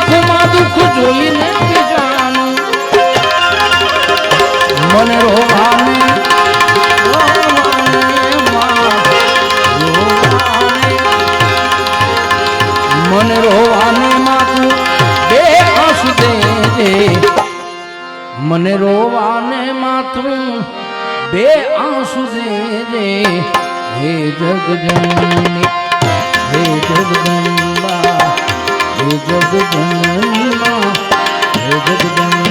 દુઃખમાં દુઃખ જોઈને બીજાનું મને રોવાને મને રોવાને માથું બે આંસુ દેજે મને રોવાને માથું બે આંસુ દેજે હે જગજનની હે જગદંબા હે જગદંબા હે જગદંબા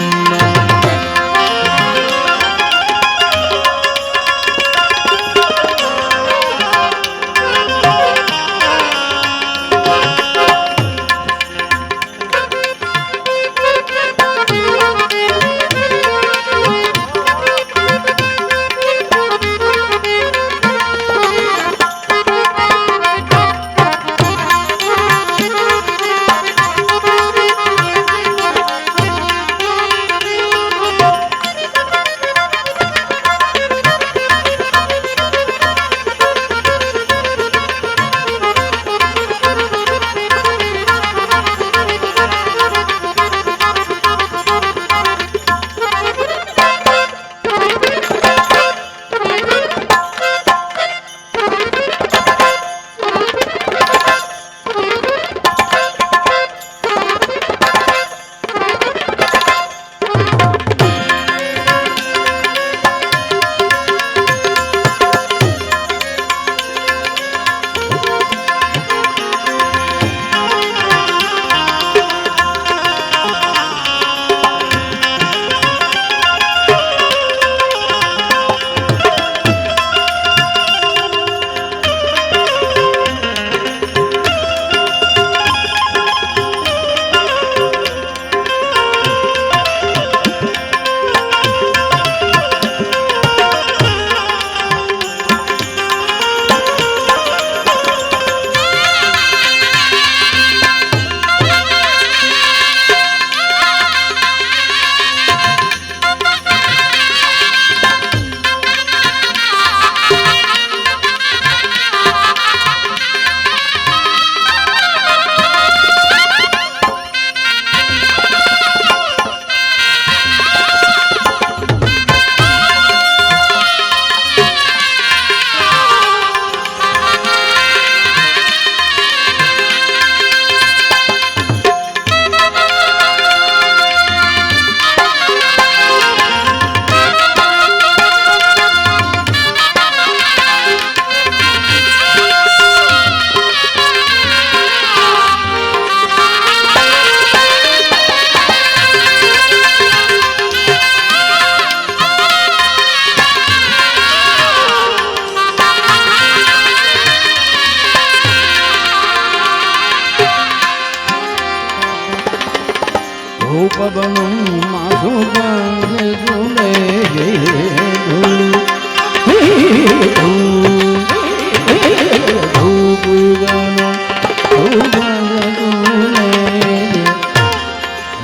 પવનું માથું ગંગે ઝૂલે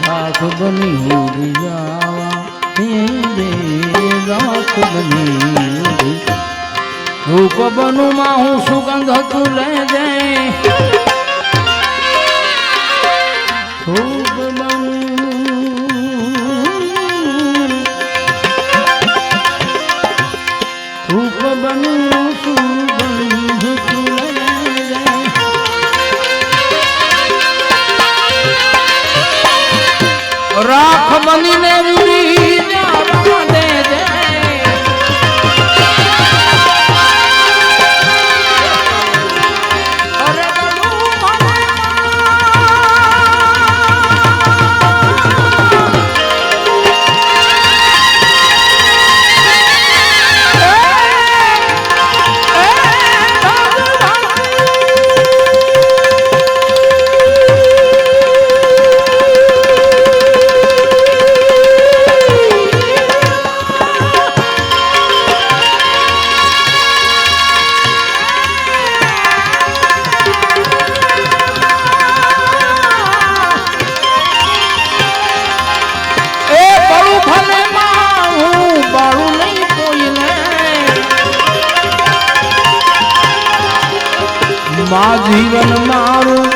રાખ બની ઉડી જાવા બની રૂપ બનું માં હું સુગંધ તું લે જાય રાખ બનીને ઉડી જાવા દેજે અરે જીવન મારું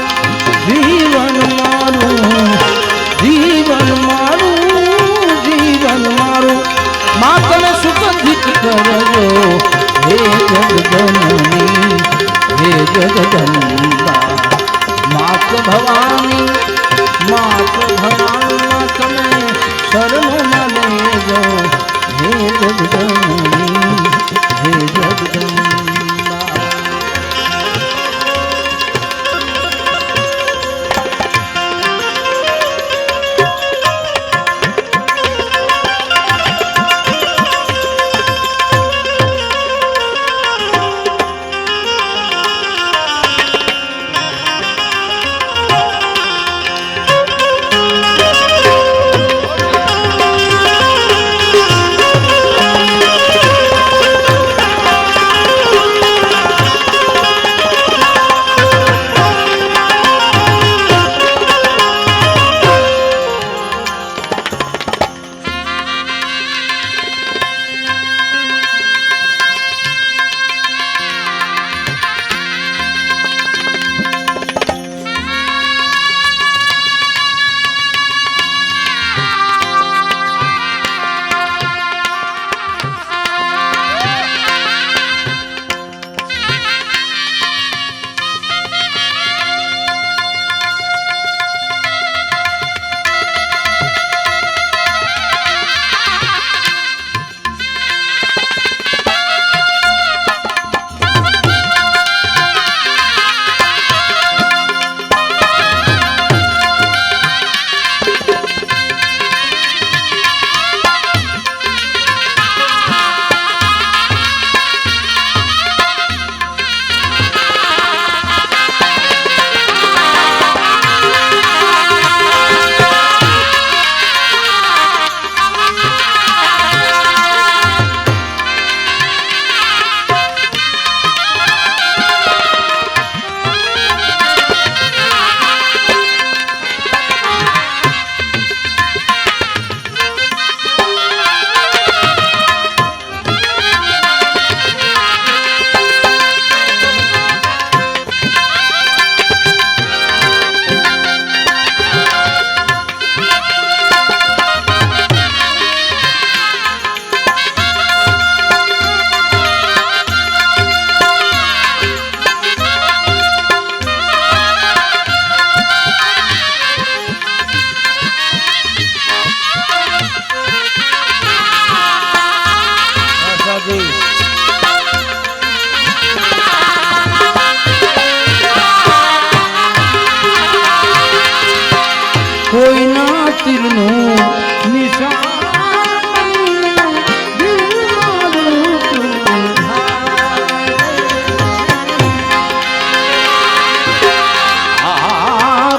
કોઈના તીરનું નિશાન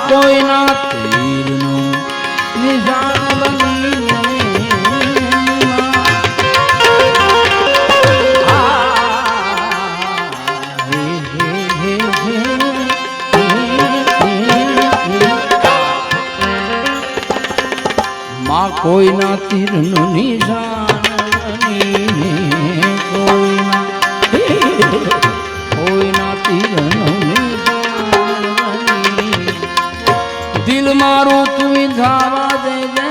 કોઈના તીરનું નિશાન બનીને કોઈના તીરનું નિશાન બનીને કોઈના તીરનું નિશાન બની દિલ મારું તું ધાવા દેજે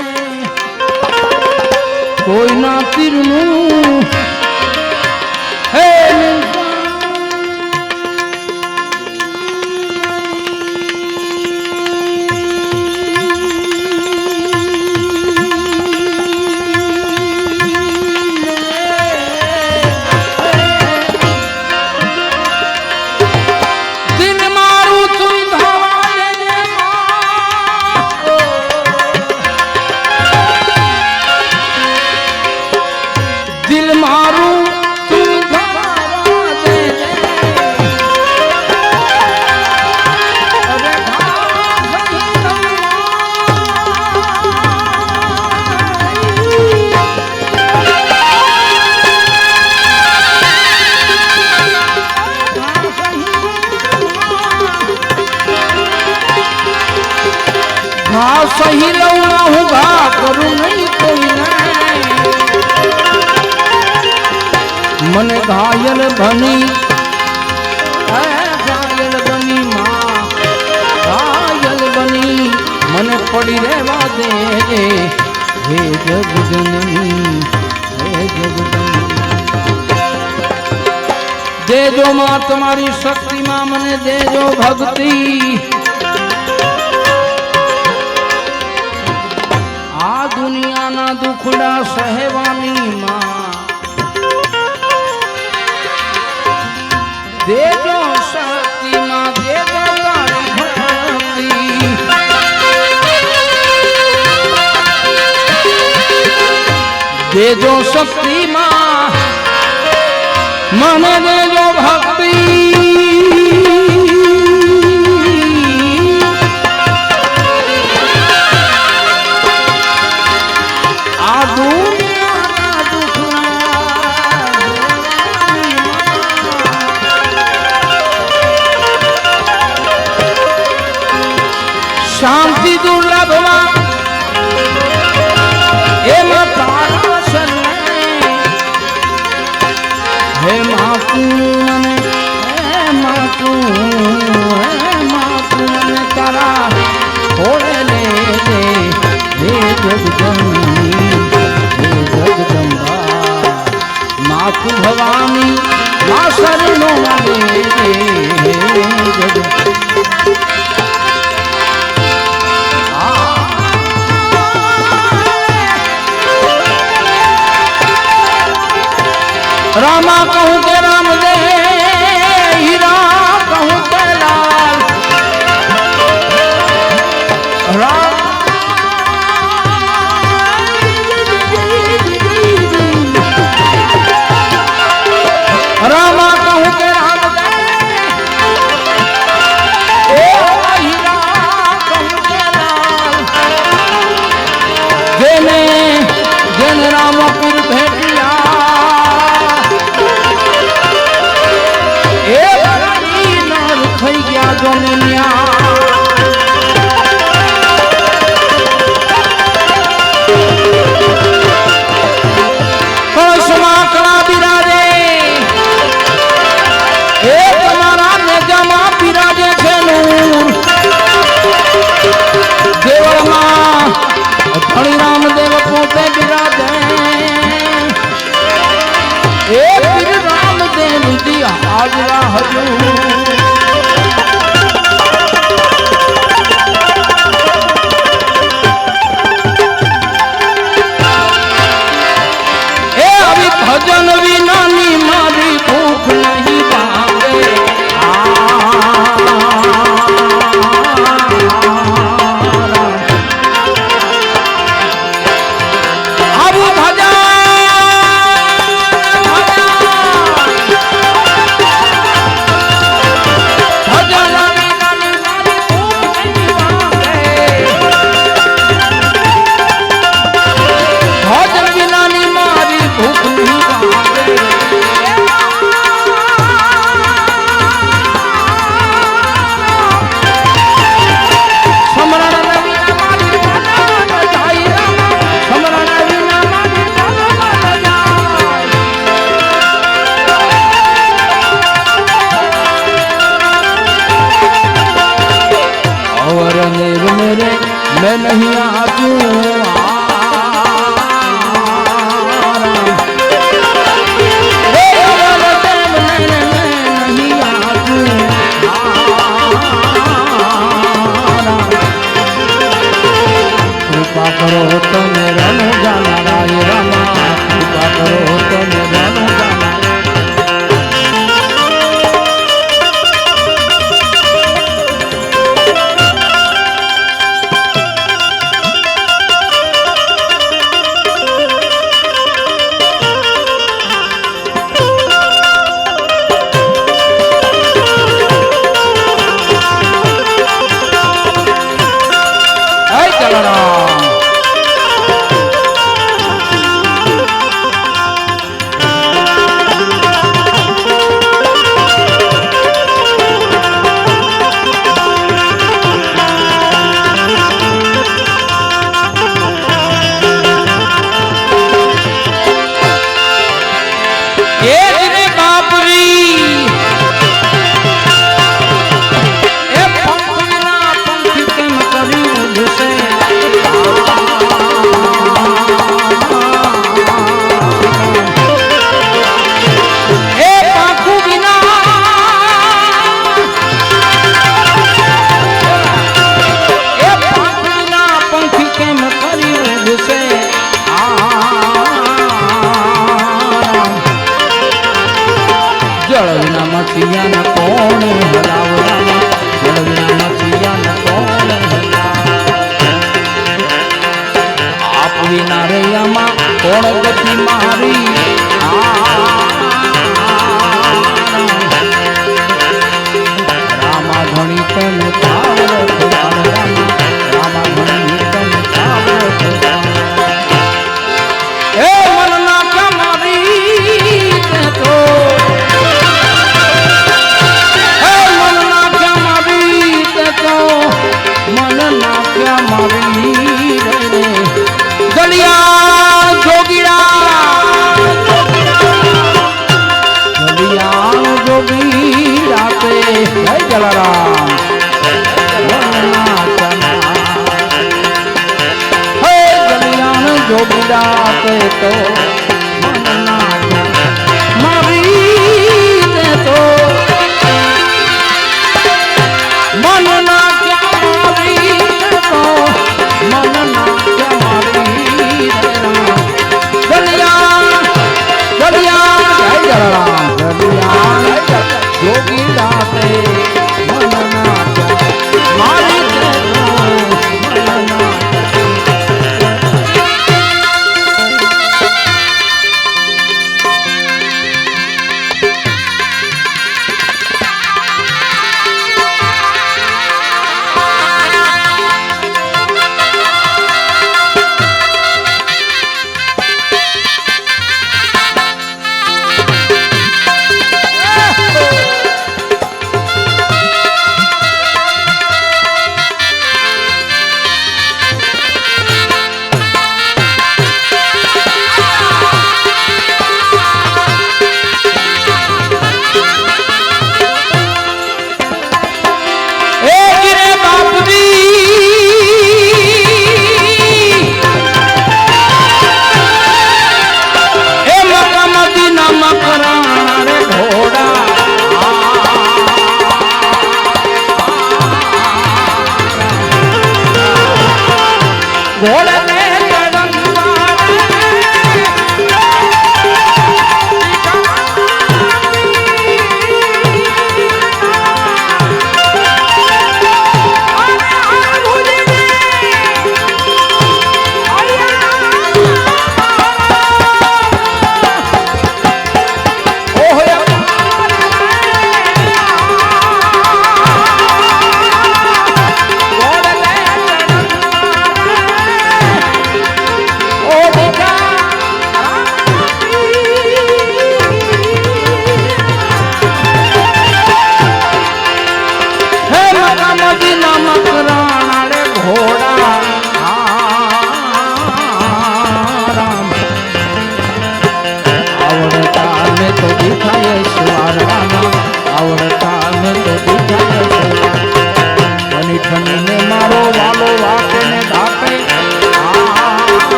કોઈના તીરનું હે સહી લઉં ના હું ઘા કરું નહીં કોઈને મને ઘાયલ બની માં ઘાયલ બની મને પડી રહેવા દે હે જગજનની હે જગજનની દેજો માં તમારી શક્તિમાં મને દેજો ભક્તિ દુનિયાના દુખડા સહેવાની માં દેજો શક્તિ માં દેજો તારી ભક્તિ દેજો શક્તિ માં મને દેજો ભક્તિ શાંતિ દુર્લભમાં એમાં તારા શરણે હે માતું મને તારા ખોળે લે હે જગજનની હે જગદંબા માતું ભવાની મા શરણો લે હે જગ रामा कहूँ के राम दे हीरा कहूँ के लाल राम रामा कहूँ के राम दे हीरा कहूँ के लाल जेने जेने राम पीर भेटिया नहीं आजू कृपा करो તમે રણો જાનારા એ રામા कृपा करो તમે રણો મચિયા કોણ હલાવરા જળવિના મચિયા કોણ આપ વિના રૈયામાં કોણ ગતિ મારી રામા ધણી તન કાવર રામા ધણી તન કાવર એ મનના કમારી તો मन नाक्या मारी रे गलिया जोगीरा पे जय जलाराम हे गलिया जोगीरा पे तो मन नाक्या मारी रे तो मन योगी दाते मनना मारी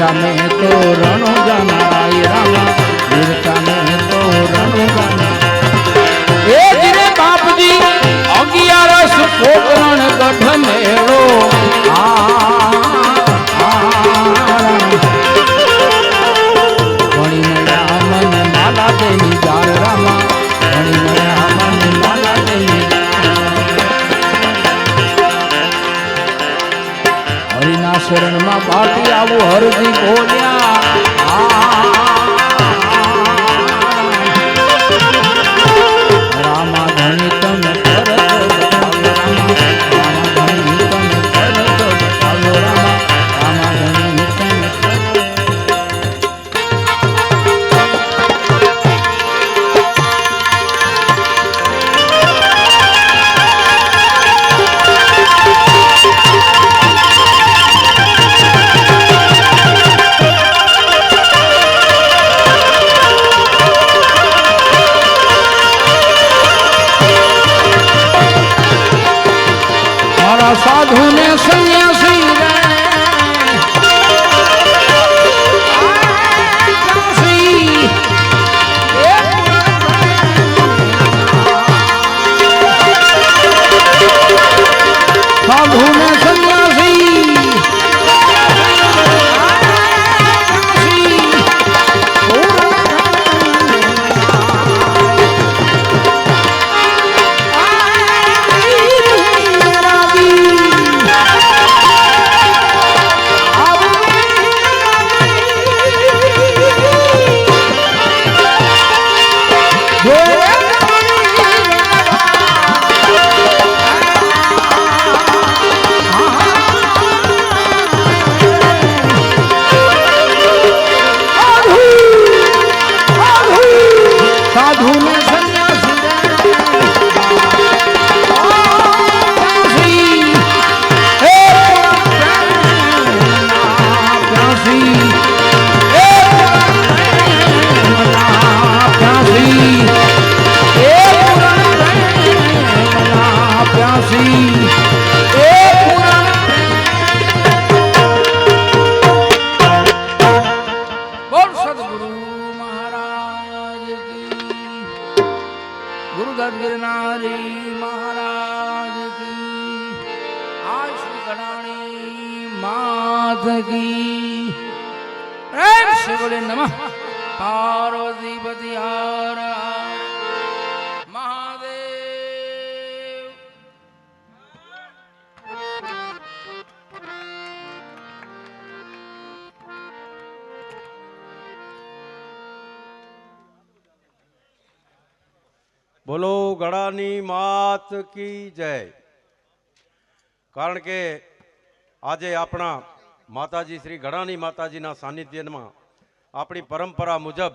વીરતા में तो रण जानाराय रामा वीरता में तो रण जाना ए जिरे बाप जी 11 पोकरण गढ़ मेड़ो घणी મળ્યા મને માલા દેની જાર રામા ઘણી મળ્યા મને માલા દેની હરિના શરણમાં બાટી આવું હરજી બોલ્યા રામા ઘણી તમે કરતો બતાવ્યો રામા ઘણી તમે કરતો બતાવ્યો રામા ઘણી તમે साधु ने सन्यासी साधु ने सन्यासी गिरनारी महाराज की आज श्री गणाणी मात की प्रेम से बोले नमः पार्वती पति हर हर महादेव। બોલો ગળાની માત કી જય। કારણ કે આજે આપણા માતાજી શ્રી ગળાની માતાજીના સાનિધ્યમાં આપણી પરંપરા મુજબ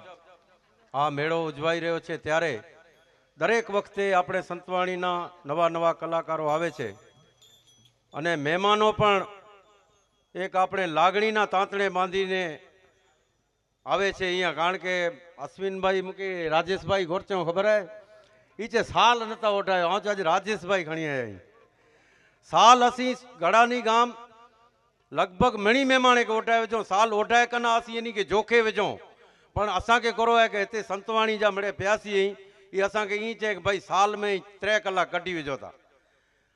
આ મેળો ઉજવાઈ રહ્યો છે ત્યારે દરેક વખતે આપણે સંતવાણીના નવા નવા કલાકારો આવે છે અને મહેમાનો પણ એક આપણે લાગણીના તાંતણે બાંધીને આવે છે અહીંયા। કારણ કે અશ્વિનભાઈ મૂકી રાજેશભાઈ ગોરચો ખબર હે ईचे साल नता ओढ़ायो आज आज राजेश भाई खणी आया साल असी गड़ानी गाम लगभग मणी मेहमान के ओढ़ाए विझो साल ओढ़ाए कना असी यानी के जोखे विझो पण असा के करो है कि इतने संतवाणी जा मड़े प्यासी ये असा के ई चे भाई साल में 3 कलाक कढी विझो था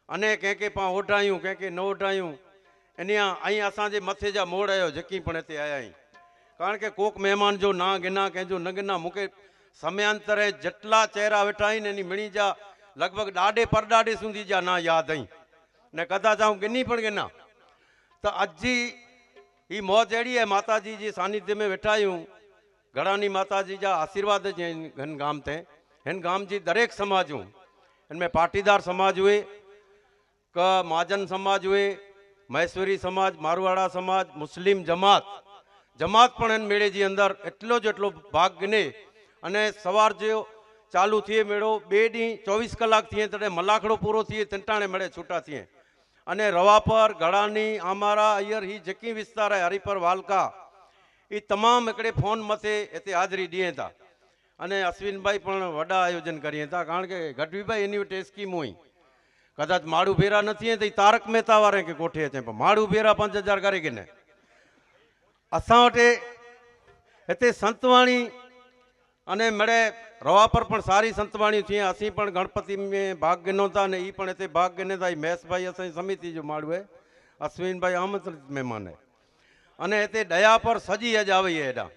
अने कंहिंखे पां ओढ़ायूं कंहिंखे न ओढ़ायूं अने अई असा जे मथे जा मोड़ आयो जकी पण इते आया कारण के कोक मेहमान जो ना गिना कंहिंजो न गिना मूंखे समयांतरे जटला चेहरा वेठा आहिनि एनी मिणी जा लगभग ॾाढे परॾाढे सुधी जा ना याद आई ने कदाच आऊं गिनी पण गिना त अॼु जी ही मौज अहिड़ी आहे माता जी जे सानिध्य में वेठा आहियूं गड़ानी माता जी जा आशीर्वाद जे हिन गाम ते हिन गाम जी दरेक समाजूं इनमें पाटीदार समाज हुए क महाजन समाज हुए महेश्वरी समाज मारवाड़ा समाज मुस्लिम जमात जमात पण हिन मेड़े जी अंदर एटलो जेटलो भाग गिने अने सवार जो चालू थिए मेड़ो 2 डी 24 कलाक थिए तड़े मलाखड़ो पूरो थिए तिंटाणे मड़े छूटा थिए अने रवापर गड़ानी आमारा अयर ही जकी विस्तार है हरिपर वालका ये तमाम एकड़े फोन मथे इते हाजरी दिए था अने अश्विन भाई पण वडा आयोजन करिए था कारण के गढ़वी भाई एनी वटे स्कीम हुई कदाच माड़ू भेरा नहीं तो तारक मेहता वारे के कोठे अचे माड़ू भेरा 5000 करे कि न असां वटि हिते संतवाणी अने मिड़े रवा पर पण सारी संतवाणी थी असीं पण गणपति में भाग गिनो था ने ई पण हिते भाग गिने था। महेश भाई असांजी समिति जो माण्हू है, अश्विन भाई आमंत्रित मेहमान है। अने हिते दया पर सजी अज आई है हेॾा।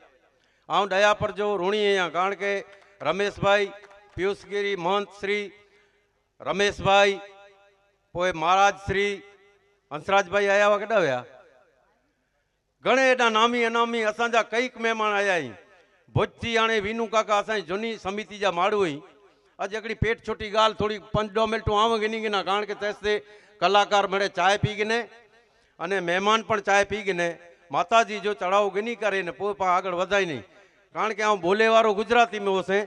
आउं दया पर जो ऋणी आहियां कारण के रमेश भाई, पीयूष गिरी, महंत श्री रमेश भाई, पोइ महाराज श्री हंसराज भाई आया हुआ केॾा विया, घणे हेॾा नामी अनामी असांजा कई महिमान आया आहिनि। भुज थी हाणे वीनू काका असांजी झूनी समिति जा माण्हू हुई। अॼु हिकिड़ी पेट छोटी ॻाल्हि थोड़ी 5-10 मिंटूं आऊं गिनी गिना कारण के तेसिते कलाकार मिड़े चांहि पी गिने अने महिमान पण चांहि पी गिने। माता जी जो चढ़ाव गिनी करे ने पोइ पाण આગળ वधाई नहीं कारण के आउं बोले वारो गुजराती में होसें।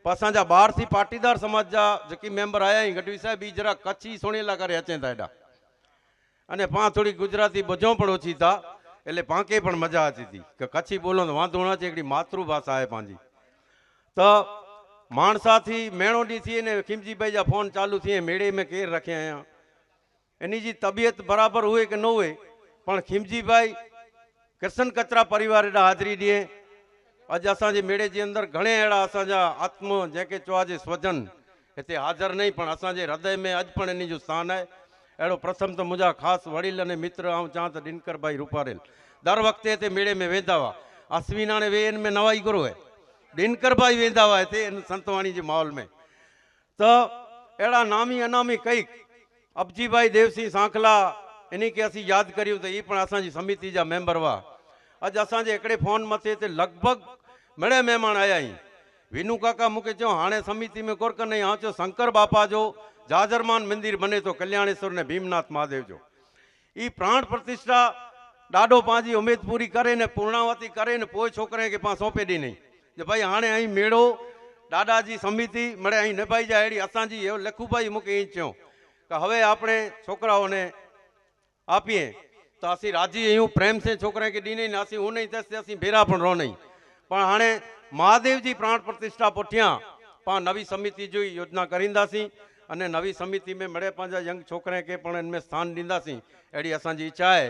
पर असांजा ॿार थी पाटीदार समाज जा जेकी मेंबर आया आहिनि गढ़वी साहिब ई जरा कच्छी सुणेला करे अचनि था हेॾा अने पाण थोड़ी गुजराती बुझूं पण ओછી था એટલે પાંકે પણ મજા આવતી હતી કે કચ્છી બોલો તો વાંધો ન છે, એકડી માતૃભાષા आहे पंहिंजी। त माणसाथी मेणोडी थी ने खिमजीभाई जा फोन चालू थिए मेड़े में केर रखे आया इन जी तबियत बराबर हुए कि न हुए पण खिमजीभाई कृष्ण कचरा परिवार हेॾा हाज़री ॾिए। अॼु असांजे मेड़े जे अंदरि घणे अहिड़ा असांजा आत्म जंहिंखे चवाजे स्वजन हिते हाज़िर नहीं पण असांजे हृदय में अॼु पण इन जो स्थान आहे। अहिड़ो प्रथम त मुंहिंजा ख़ासि वड़ील अने मित्र आऊं चवां त दिनकर भाई रूपारेल दर वक़्ते हिते मेड़े में वेंदा हुआ। अश्विन हाणे वे इन में नवाई गुरु है, दिनकर भाई वेंदा हुआ हिते इन संतवाणी जे माहौल में। त अहिड़ा नामी अनामी कई अबजी भाई देवसिंह सांखला इन खे असीं यादि करियूं त इहे पण असांजी समिति जा मेंबर हुआ। अॼु असांजे हिकिड़े फोन मथे ते लॻभॻि मिड़े महिमान आया आहिनि। वीनू काका मूंखे चयो हाणे समिति में कोर कन आउं चयो शंकर बापा जो जाजरमान मंदिर बने तो कल्याणेश्वर ने भीमनाथ महादेव जो ई प्राण प्रतिष्ठा ॾाढो पंहिंजी उमेद पूरी करे ने पूर्णावती करे ने पोइ छोकिरे खे पाण सौंपे ॾिनई जे भाई हाणे आई मेड़ो ॾाॾा जी समिति मिड़े आई निभाई जा अहिड़ी असांजी लखू भाई मूंखे ईअं चयो कि हवे આપણે છોકરાઓને આપીએ તો ਅਸੀਂ રાજી આहियूं પ્રેમ से छोकिरे खे ॾींदे ने ਅਸੀਂ हुन ई तेसि ਅਸੀਂ भेरा पण रहनि पण हाणे महादेव जी प्राण प्रतिष्ठा पुठियां पाण नवी समिति जो योजना करींदासीं अने नवी समिति में मिड़े पंहिंजा यंग छोकिरे खे पण इनमें स्थान ॾींदासीं अहिड़ी असांजी इच्छा आहे।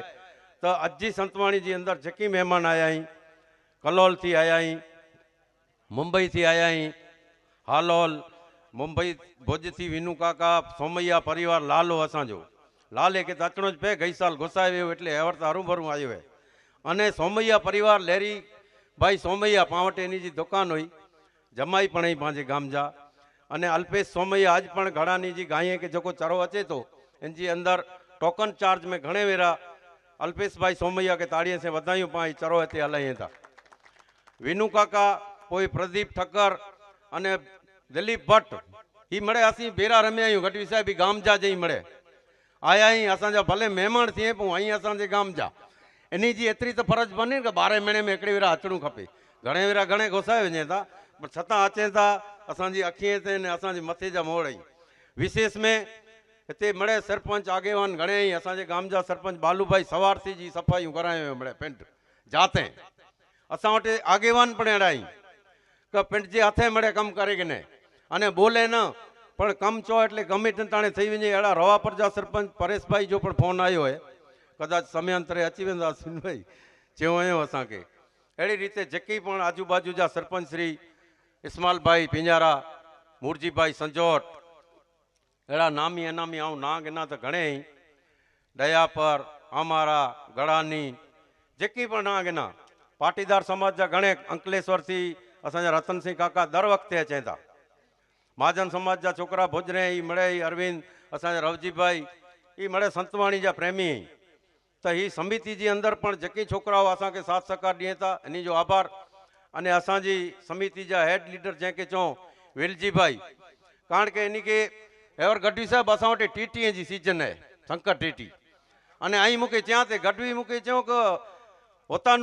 त अॼु जी संतवाणी जे अंदरि जेकी महिमान आया आहिनि कलोल थी आया आहिनि, मुंबई थी आया आहिनि, हालोल मुंबई भुज थी वीनू काका सोमैया परिवार लालो असांजो लाले खे त अचिणो ज पए गई साल घुसाए वियो એટલે હેવર त हरू भरू आयो है। अने सोमैया परिवार लहरी भाई सोमैया पाण वटि इन जी दुकान हुई जमाई पण पंहिंजे गाम जा अने अल्पेश सोमैया अॼु पण घणानी जी गांइ खे जेको चरो अचे थो इन जे अंदरि टोकन चार्ज में घणे वेरा अल्पेश भाई सोमैया खे ताड़ीअ से वधायूं पाण चरो हिते हलायूं था। वीनू काका पोइ प्रदीप ठक्कर अने दिलीप भट्ट ही मिड़े असीं भेरा रमिया आहियूं गढ़वी साहिब गाम जा जई मिड़े आया आहियूं असांजा भले महिमान थिए पोइ आई असांजे गाम जा इन जी एतिरी त फर्ज़ बने कि 12 महीने में हिकिड़े वेरा अचणो खपे। घणे वेरा घणे घुसाए वञे था पर छतां अचनि था असांजी अखीअ ते ने असांजे मथे जा मोड़ आहिनि। विशेष में हिते मिड़े सरपंच आगेवान घणे ई असांजे गाम जा सरपंच बालूभाई सवारती जी सफ़ाइयूं करायूं मिड़े पिंड जाते असां वटि आगेवान पण अहिड़ा आहिनि कि पिंड जे हथे मिड़े कमु करे गिने अने बोले न पण कमु चओ એટલે ગમે તે તાણે થઈ वञे। अहिड़ा रवापर जा सरपंच परेश भाई जो पण फोन आयो है कदाच समयांतरे अची वेंदा अश्विन भाई चयो हुयो असांखे। अहिड़ी रीते जेकी पण आजू बाजू जा सरपंच श्री इस्माल भाई पिंजारा मूरजी भाई संजोट अहिड़ा नामी अनामी आऊं ना गिना त घणे ई दयापर आमारा गड़ानी जेकी पण ना गिना पाटीदार समाज जा घणे अंकलेश्वर थी असांजा रतन सिंह काका दर वक़्ते अचनि था। महाजन समाज जा छोकरा भुजरे ई मिड़े ई अरविंद असांजा रवजी भाई ई मिड़े संतवाणी जा प्रेमी त ही समिति जे अंदरि पण जेके छोकराओ असांखे साथ सहकार ॾिए था इन जो आभार। अने असांजी समिति जा हेड लीडर जंहिंखे चऊं विलजी भाई कारण के इन खे हेवर गढ़वी साहिब असां वटि टीटीअ जी सीजन आहे शंकर टीटी अने आई मूंखे चयां ते गढ़वी मूंखे चयो कि हुतां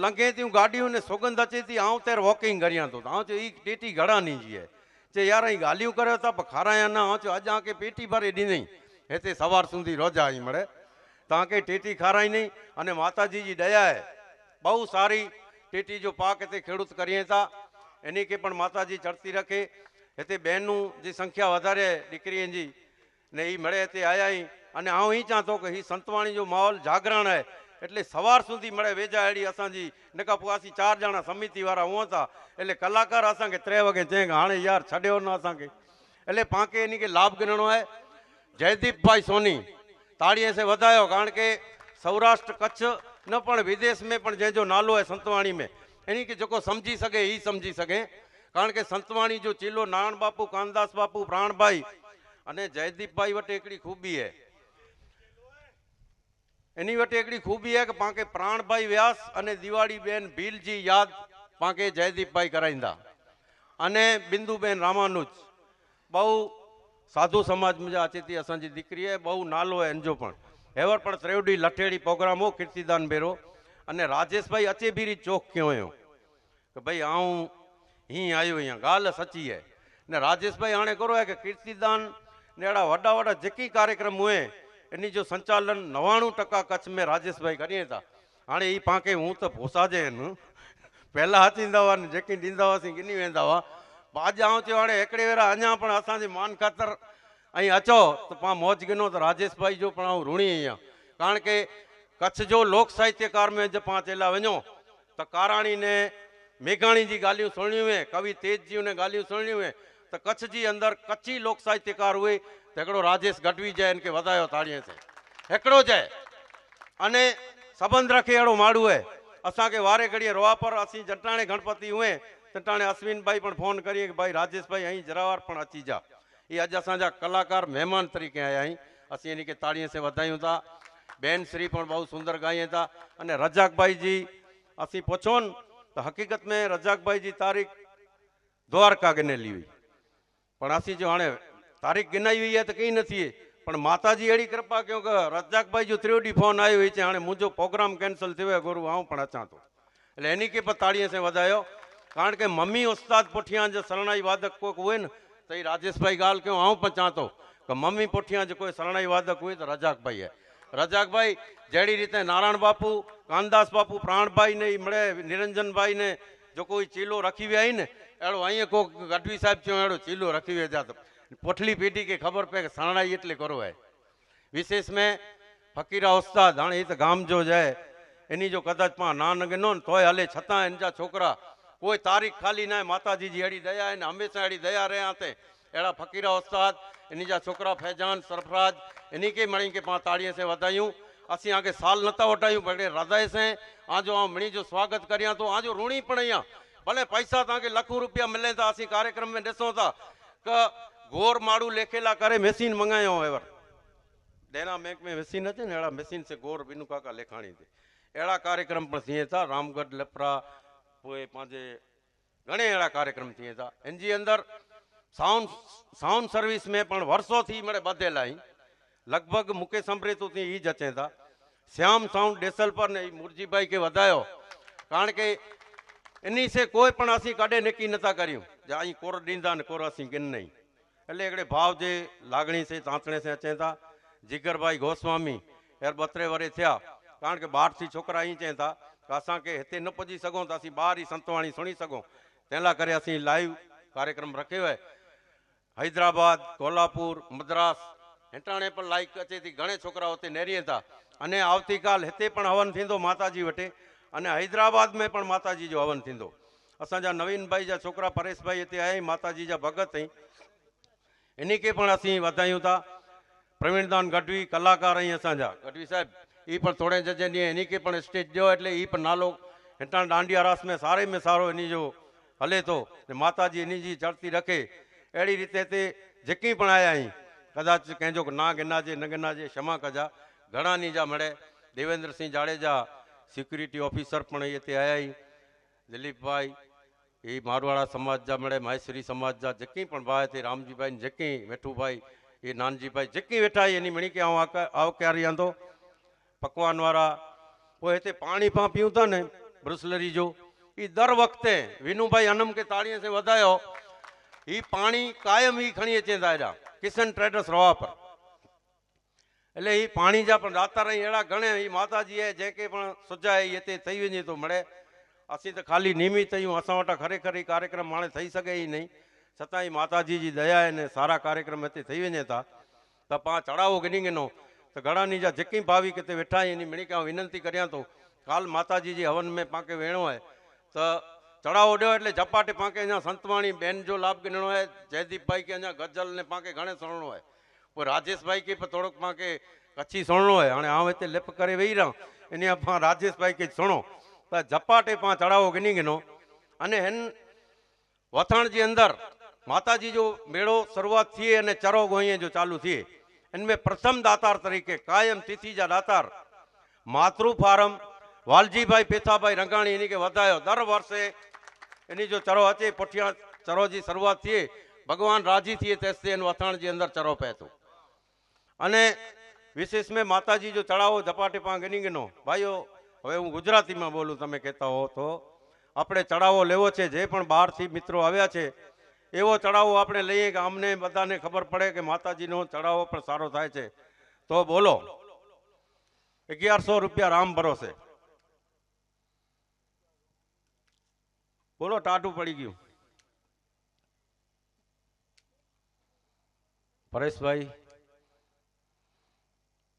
लंघे थियूं गाॾियूं ने सुगंध अचे थी आउं तेर वॉकिंग करियां थो आउं चयो ही टीटी घड़ानी जी आहे चे यार ही ॻाल्हियूं करियो था पर खारायां न आउं चयो अॼु आके पेटी भरे ॾिनई हिते सवार सूंदी रोजा आई मिड़े तव्हांखे टेटी खाराईंदी अने माता जी जी दया आहे बहु सारी टेटी जो पाक हिते खेडूत करिए था इन खे पण माता जी चढ़ती रखे। हिते बहनूं जी संख्या वधारे दीकरीअ जी ने ही मिड़े हिते आया आहिनि अने आउं ही चां थो कि ही संतवाणी जो माहौल जागरण आहे એટલે સવાર સુધી મળે વેજા હેડી असांजी नका पोइ असीं 4 ॼणा समिति वारा हुआ था એટલે कलाकार असांखे 3 वगे चई हाणे यार छॾियो न असांखे એટલે पांखे इन खे लाभ गिणणो आहे जयदीप भाई सोनी ताड़ीअ से वधायो कारण के सौराष्ट्र कच्छ न पण विदेश में पण जंहिंजो नालो आहे संतवाणी में इन खे जेको सम्झी सघे ई सम्झी सघे कारण के संतवाणी जो चीलो नारायण बापू कानदास बापू प्राणभाई अने जयदीप भाई वटि हिकिड़ी खूबी है एनी वटि हिकिड़ी खूबी है कि पांखे प्राणभाई व्यास अने दिवाड़ी बेन भील जी याद पांखे जयदीप भाई कराईंदा अने बिंदुबेन रामानुज बहु साधु समाज में अचे थी असांजी दीकरी है बहु नालो है इनजो पण हेवर पण त्रेवडी लठेड़ी प्रोग्राम हो कीर्तिदान बेरो अने राजेश भाई अचे भी चौक क्यों हुयो कि भाई आऊं ही आयो यहाँ गाल सची है ने राजेश भाई हाणे करो है कि कीर्तिदान ने अड़ा वड़ा वड़ा जेकी कार्यक्रम हुए इन जो संचालन 99% कच्छ में राजेश भाई करिए था हाणे ई पांखे हूँ तो भोसाजे पहला अचींदा हुआ जेकी ॾींदा हुआसीं गिनी वेंदा हुआ अॼु आऊं चयो हाणे हिकिड़े भेरा अञा पण असांजे मान ख़ातिर ऐं अचो त पाण मौज गिनो त राजेश भाई जो पण आऊं ऋणी आहियां कारण के कच्छ जो लोक साहित्यकार में अॼु पाण चेला वञो त काराणी ने मेघाणी जी ॻाल्हियूं सुणियूं हुए कवि तेज जी उन ॻाल्हियूं सुणियूं हुए त कच्छ जी अंदरि कच्ची लोक साहित्यकार हुए त हिकिड़ो राजेश गढ़वी जय इनखे वधायो ताड़ीअ से हिकिड़ो जय अने सबंध रखे अहिड़ो माण्हू आहे असांखे वारे घड़ीअ रोआ पर असीं जटाणे गणपति हुए जटाणे अश्विन भाई पण फोन करिए कि भाई राजेश भाई અહીં जरावर पण अची जा ये अॼु असांजा कलाकार महिमान तरीक़े आया आहियूं असीं इन खे ताड़ीअ से वधायूं था बेन श्री पण बहुत सुंदर गाइए था अने रजाक भाई जी असीं पुछोन तो हकीकत में रजाक भाई जी तारीख़ द्वारका गिनेली हुई पण असीं जो हाणे तारीख़ गिनाई हुई है तो कहीं न थिए पण माता जी अड़ी कृपा क्यों कि रजाक भाई जो 3 ॾींहं फोन आयो हुई चई हाणे मुंहिंजो प्रोग्राम कैंसिल थियो आहे गुरु आऊं पण अचां थो એટલે એની કે પણ તાળીએ से वधायो કારણ કે મમ્મી ઉસ્તાદ पुठियां जो शरणाई वादक कोई हुए न तो ये राजेश भाई ॻाल्हि कयूं आऊं पण चां थो कि मम्मी पुठियां जो कोई शरणाई वादक हुए तो रजाक भाई है रजाक भाई जहिड़ी रीते नारायण बापू कानदास बापू प्राण भाई ने મળે निरंजन भाई ने जो कोई चीलो रखी विया आहिनि अहिड़ो અહીં को गढ़वी साहिब चयो अहिड़ो चीलो रखी विया त पुठली पीढ़ी के खबर पए कि शरणाई एटले करो है विशेष में फ़कीरा उस्ताद हाणे ही तो गाम जो जाए इन्हीं जो कदाच पाण ना न गिनो तो हले छतां इन जा छोकरा कोई तारीख़ खाली ना है माता जी जी अड़ी दया है हमेशा अड़ी दया रहा थे अड़ा फ़कीरा उस्ताद इन जा छोकरा फैजान सरफराज इन्हीं के मणी के पाण ताड़ीअ से वधायूं असीं आगे साल नथा वठायूं बड़े हृदय से आजो आऊं मणी जो स्वागत करियां तो आजो ऋणी पण आहियां भले पैसा तव्हांखे लाखों रुपया मिले था असीं कार्यक्रम में ॾिसूं था कि गोर माड़ू लेखेला करे मशीन मंगायो एवर डेरा बैंक में मशीन अचे न अड़ा मशीन से गोर बिनू काका लेखाणी थी अड़ा कार्यक्रम पण थिए था रामगढ़ लेपरा पोइ पंहिंजे घणे अड़ा कार्यक्रम थिए था इन जे अंदरि साउंड सर्विस में पण वर्षो थी मड़े ॿधियल आहीं लगभग मुकेश अमृत थी ई ज अचें था श्याम साउंड डेसल पर ने मुरजी भाई के वधायो कारण के इन्हीं से कोई पण असीं कॾहिं निकी नथा करियूं जा અહીં कोर ॾींदा न कोर असीं गिन नहीं એટલે हिकिड़े भाव जे लागणी से तांतणे से अचें था जिगर भाई गोस्वामी हींअर 2-3 वरे थिया कारण के ॿार थी छोकरा ई चवनि था कि असांखे हिते न पुॼी सघूं त असीं ॿाहिरि ई संतवाणी सुणी सघूं तंहिं लाइ करे असीं लाइव कार्यक्रम रखियो आहे हैदराबाद कोल्हापुर मद्रास हिताणे पण लाइक अचे थी घणे छोकरा हुते नेरीअ था अने आवतीकाल हिते पण हवन थींदो माताजी वटि अने हैदराबाद में पण माताजी जो हवन थींदो असांजा नवीन भाई जा छोकरा परेश भाई हिते आया माताजी जा भगत आहिनि इन खे पण असीं वधायूं था प्रवीणदान गढ़वी कलाकार आहिनि असांजा गढ़वी साहिब ई पण थोरे जजे ॾींहं इन खे पण स्टेज ॾियो એટલે ई पण नालो हितां डांडिया रास में सारे में सारो इन जो हले थो माताजी इन जी चढ़ती रखे अहिड़ी रीते हिते जेकी पण आया आहिनि कदाच कंहिंजो ना गिनाजे न गिनाजे क्षमा कजा घणानी जा मड़े देवेंद्र सिंह जाड़ेजा सिक्योरिटी ऑफिसर पण हिते आया आहिनि दिलीप भाई ये मारवाड़ा समाज जा मड़े माहेश्वरी समाज जा जेकी पण भाई थे रामजी भाई जेकी वेठू भाई ये नानजी भाई जेकी वेठा इन मणी के आवकारी आंदो पकवान वारा वो हिते पानी पा पीऊं था न ब्रुसलरी जो ये दर वक़्ते विनू भाई अनम के ताड़ीअ से वधायो ही पानी कायम ही खणी अचे था एॾा किशन ट्रेडर्स रवा पर એટલે ही पानी जा पण राता रही अड़ा घणे ही माता जी है जेके पण सुजाए हिते थी वञे थो मड़े असीं तो खाली नियमित आहियूं असां वटां खरेखर ही कार्यक्रम हाणे थी सघे ई नहीं छतां ही माता जी जी दया है ने सारा कार्यक्रम हिते थी वञे था त पाण चढ़ावो गिनी गिनो તો ઘણાની જ્યાં જેકી ભાવી કે તે વેઠા એની મણિકા વિનંતી કર્યા તો કાલ માતાજી જે હવન મેં પાંકે વેણો હોય તો ચડાવો ડ્યો એટલે ઝપાટે પાંકે અહીંયા સંતવાણી બેન જો લાભ ગણ્યો હોય જયદીપભાઈ કે અહીંયા ગઝલ ને પાંકે ઘણે સોણો હોય કોઈ રાજેશભાઈ કે થોડોક પાંકે કચ્છી સોણો હોય અને આ વખતે લેપ કરે વહી રહ્યા એની આ રાજેશભાઈ કે સોણો તો ઝપાટે પા ચડાવો ગણી ગનો અને હેન વથાણજી અંદર માતાજી જો મેળો શરૂઆત થઈએ અને ચરો ગોઈએ જો ચાલુ થઈએ इनमें प्रथम दातार तरीके कायम तिथि जा दातार मातृ फारम वालजी भाई पेथा भाई रंगाणी इन्हीं के वधायो दर वर्षे इन्हीं जो चरो अचे पुठिया चरो जी शुरुआत थी भगवान राजी थी तेस्ते वथाण जी अंदर चरो पे तो अने विशेष में माताजी जो चढ़ावो झपाटे पा गनी गनो भाईओ हवे हूँ गुजराती में बोलूँ तमे कहता हो तो अपने चढ़ावो लेवो छे जे पण बहार थी मित्रों आव्या छे एवो चढ़ावो आपने लईए कि अमने बधाने खबर पड़े कि माताजीनो चढ़ावो पण सारो थाय छे तो बोलो 1100 रुपया राम भरोसे बोलो टाटू पड़ी गયું પરેશભાઈ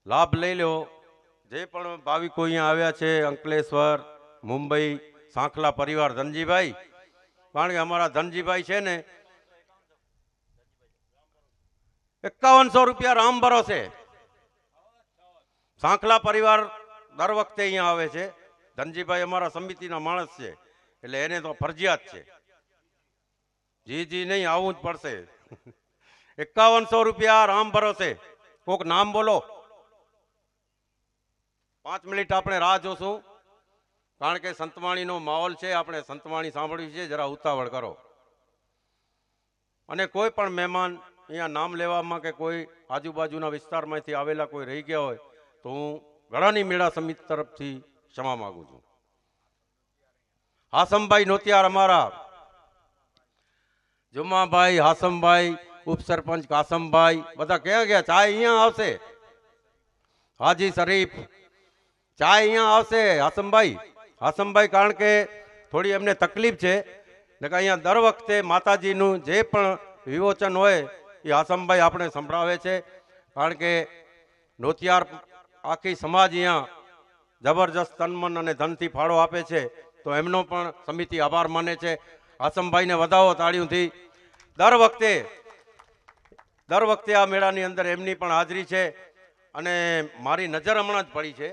લાભ લઈ લો જે પણ ભાવિકો અહીંયા આવ્યા છે અંકલેશ્વર મુંબઈ સાંખલા પરિવાર ધનજીભાઈ કારણ કે અમારા ધનજીભાઈ છે ને 5100 રૂપિયા રામ ભરોસે સાંખલા પરિવાર દર વખતે અહીંયા આવે છે ધનજીભાઈ અમારા સમિતિના માણસ છે એટલે એને તો ફરજિયાત છે જી જી નહીં આવવું જ પડશે 5100 રૂપિયા રામ ભરોસે કોક નામ બોલો 5 મિનિટ આપણે રાહ જોશું કારણ કે સંતવાણીનો માહોલ છે આપણે સંતવાણી સાંભળ્યું છે જરા ઉતાવળ કરો અને કોઈ પણ મહેમાન અહીંયા નામ લેવામાં કે કોઈ આજુબાજુના વિસ્તારમાંથી આવેલા કોઈ રહી ગયા હોય તો હું ગળાની મેળા સમિતિ તરફથી ક્ષમા માંગુ છું હાસમભાઈ નોતિયાર અમારા જુમાભાઈ હાસમભાઈ ઉપસરપંચ કાસમભાઈ બધા ક્યાં ગયા ચાય અહીંયા આવશે હાજી શરીફ ચાય અહીંયા આવશે હાસમભાઈ કારણ કે થોડી એમને તકલીફ છે ને કે અહીંયા દર વખતે માતાજીનું જે પણ વિવોચન હોય એ હાસમભાઈ આપણે સંભળાવે છે કારણ કે નોતિયાર આખી સમાજ અહીંયા જબરજસ્ત તનમન અને ધનથી ફાળો આપે છે તો એમનો પણ સમિતિ આભાર માને છે હાસમભાઈને વધાવો તાળીઓથી દર વખતે આ મેળાની અંદર એમની પણ હાજરી છે અને મારી નજર હમણાં જ પડી છે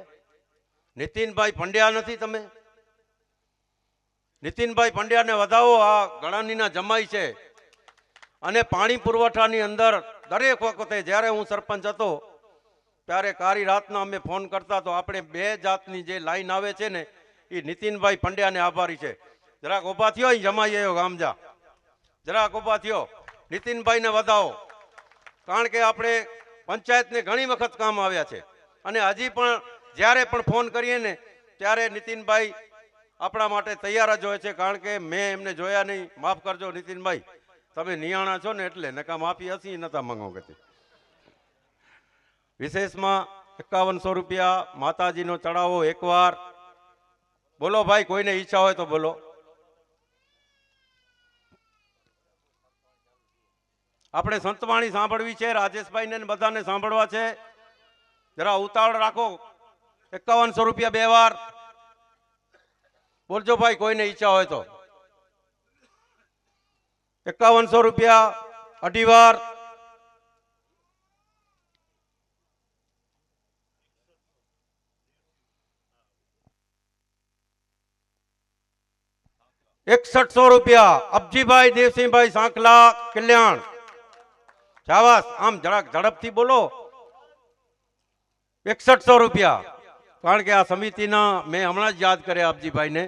નીતિનભાઈ પંડ્યા નથી તમે નીતિનભાઈ પંડ્યાને વધાવો આ ગણાનીના જમાઈ છે અને પાણી પુરવઠાની અંદર દરેક વખતે જ્યારે હું સરપંચ હતો ત્યારે કારી રાતના અમે ફોન કરતા તો આપણે 2 જાતની જે લાઈન આવે છે ને એ નીતિનભાઈ પંડ્યાને આભારી છે જરાક ઊભા થયો જમાઈ આવ્યો ગામજા જરાક ઊભા થયો નીતિનભાઈને વધાવો કારણ કે આપણે પંચાયતને ઘણી વખત કામ આવ્યા છે અને હજી પણ જ્યારે પણ ફોન કરીએ ને ત્યારે નીતિનભાઈ આપણા માટે તૈયાર જ હોય છે કારણ કે મેં એમને જોયા નહીં માફ કરજો નીતિનભાઈ તમે નિયાણા છો ને એટલે નકા માફી હસી નતા મંગો કે વિશેષમાં 5100 રૂપિયા માતાજીનો ચડાવો એકવાર બોલો ભાઈ કોઈને ઈચ્છા હોય તો બોલો આપણે સંતવાણી સાંભળવી છે રાજેશભાઈને બધાને સાંભળવા છે જરા ઉતાવળ રાખો 5100 રૂપિયા 2 વાર બોલજો ભાઈ કોઈને ઈચ્છા હોય તો 5100 રૂપિયા 2 વાર ₹6100 અબજીભાઈ દેવસિંહભાઈ સાંકલા કલ્યાણ શાબાશ આમ જરાક ઝડપથી બોલો 6100 રૂપિયા કારણ કે આ સમિતિના મેં હમણાં જ યાદ કર્યા અબજીભાઈને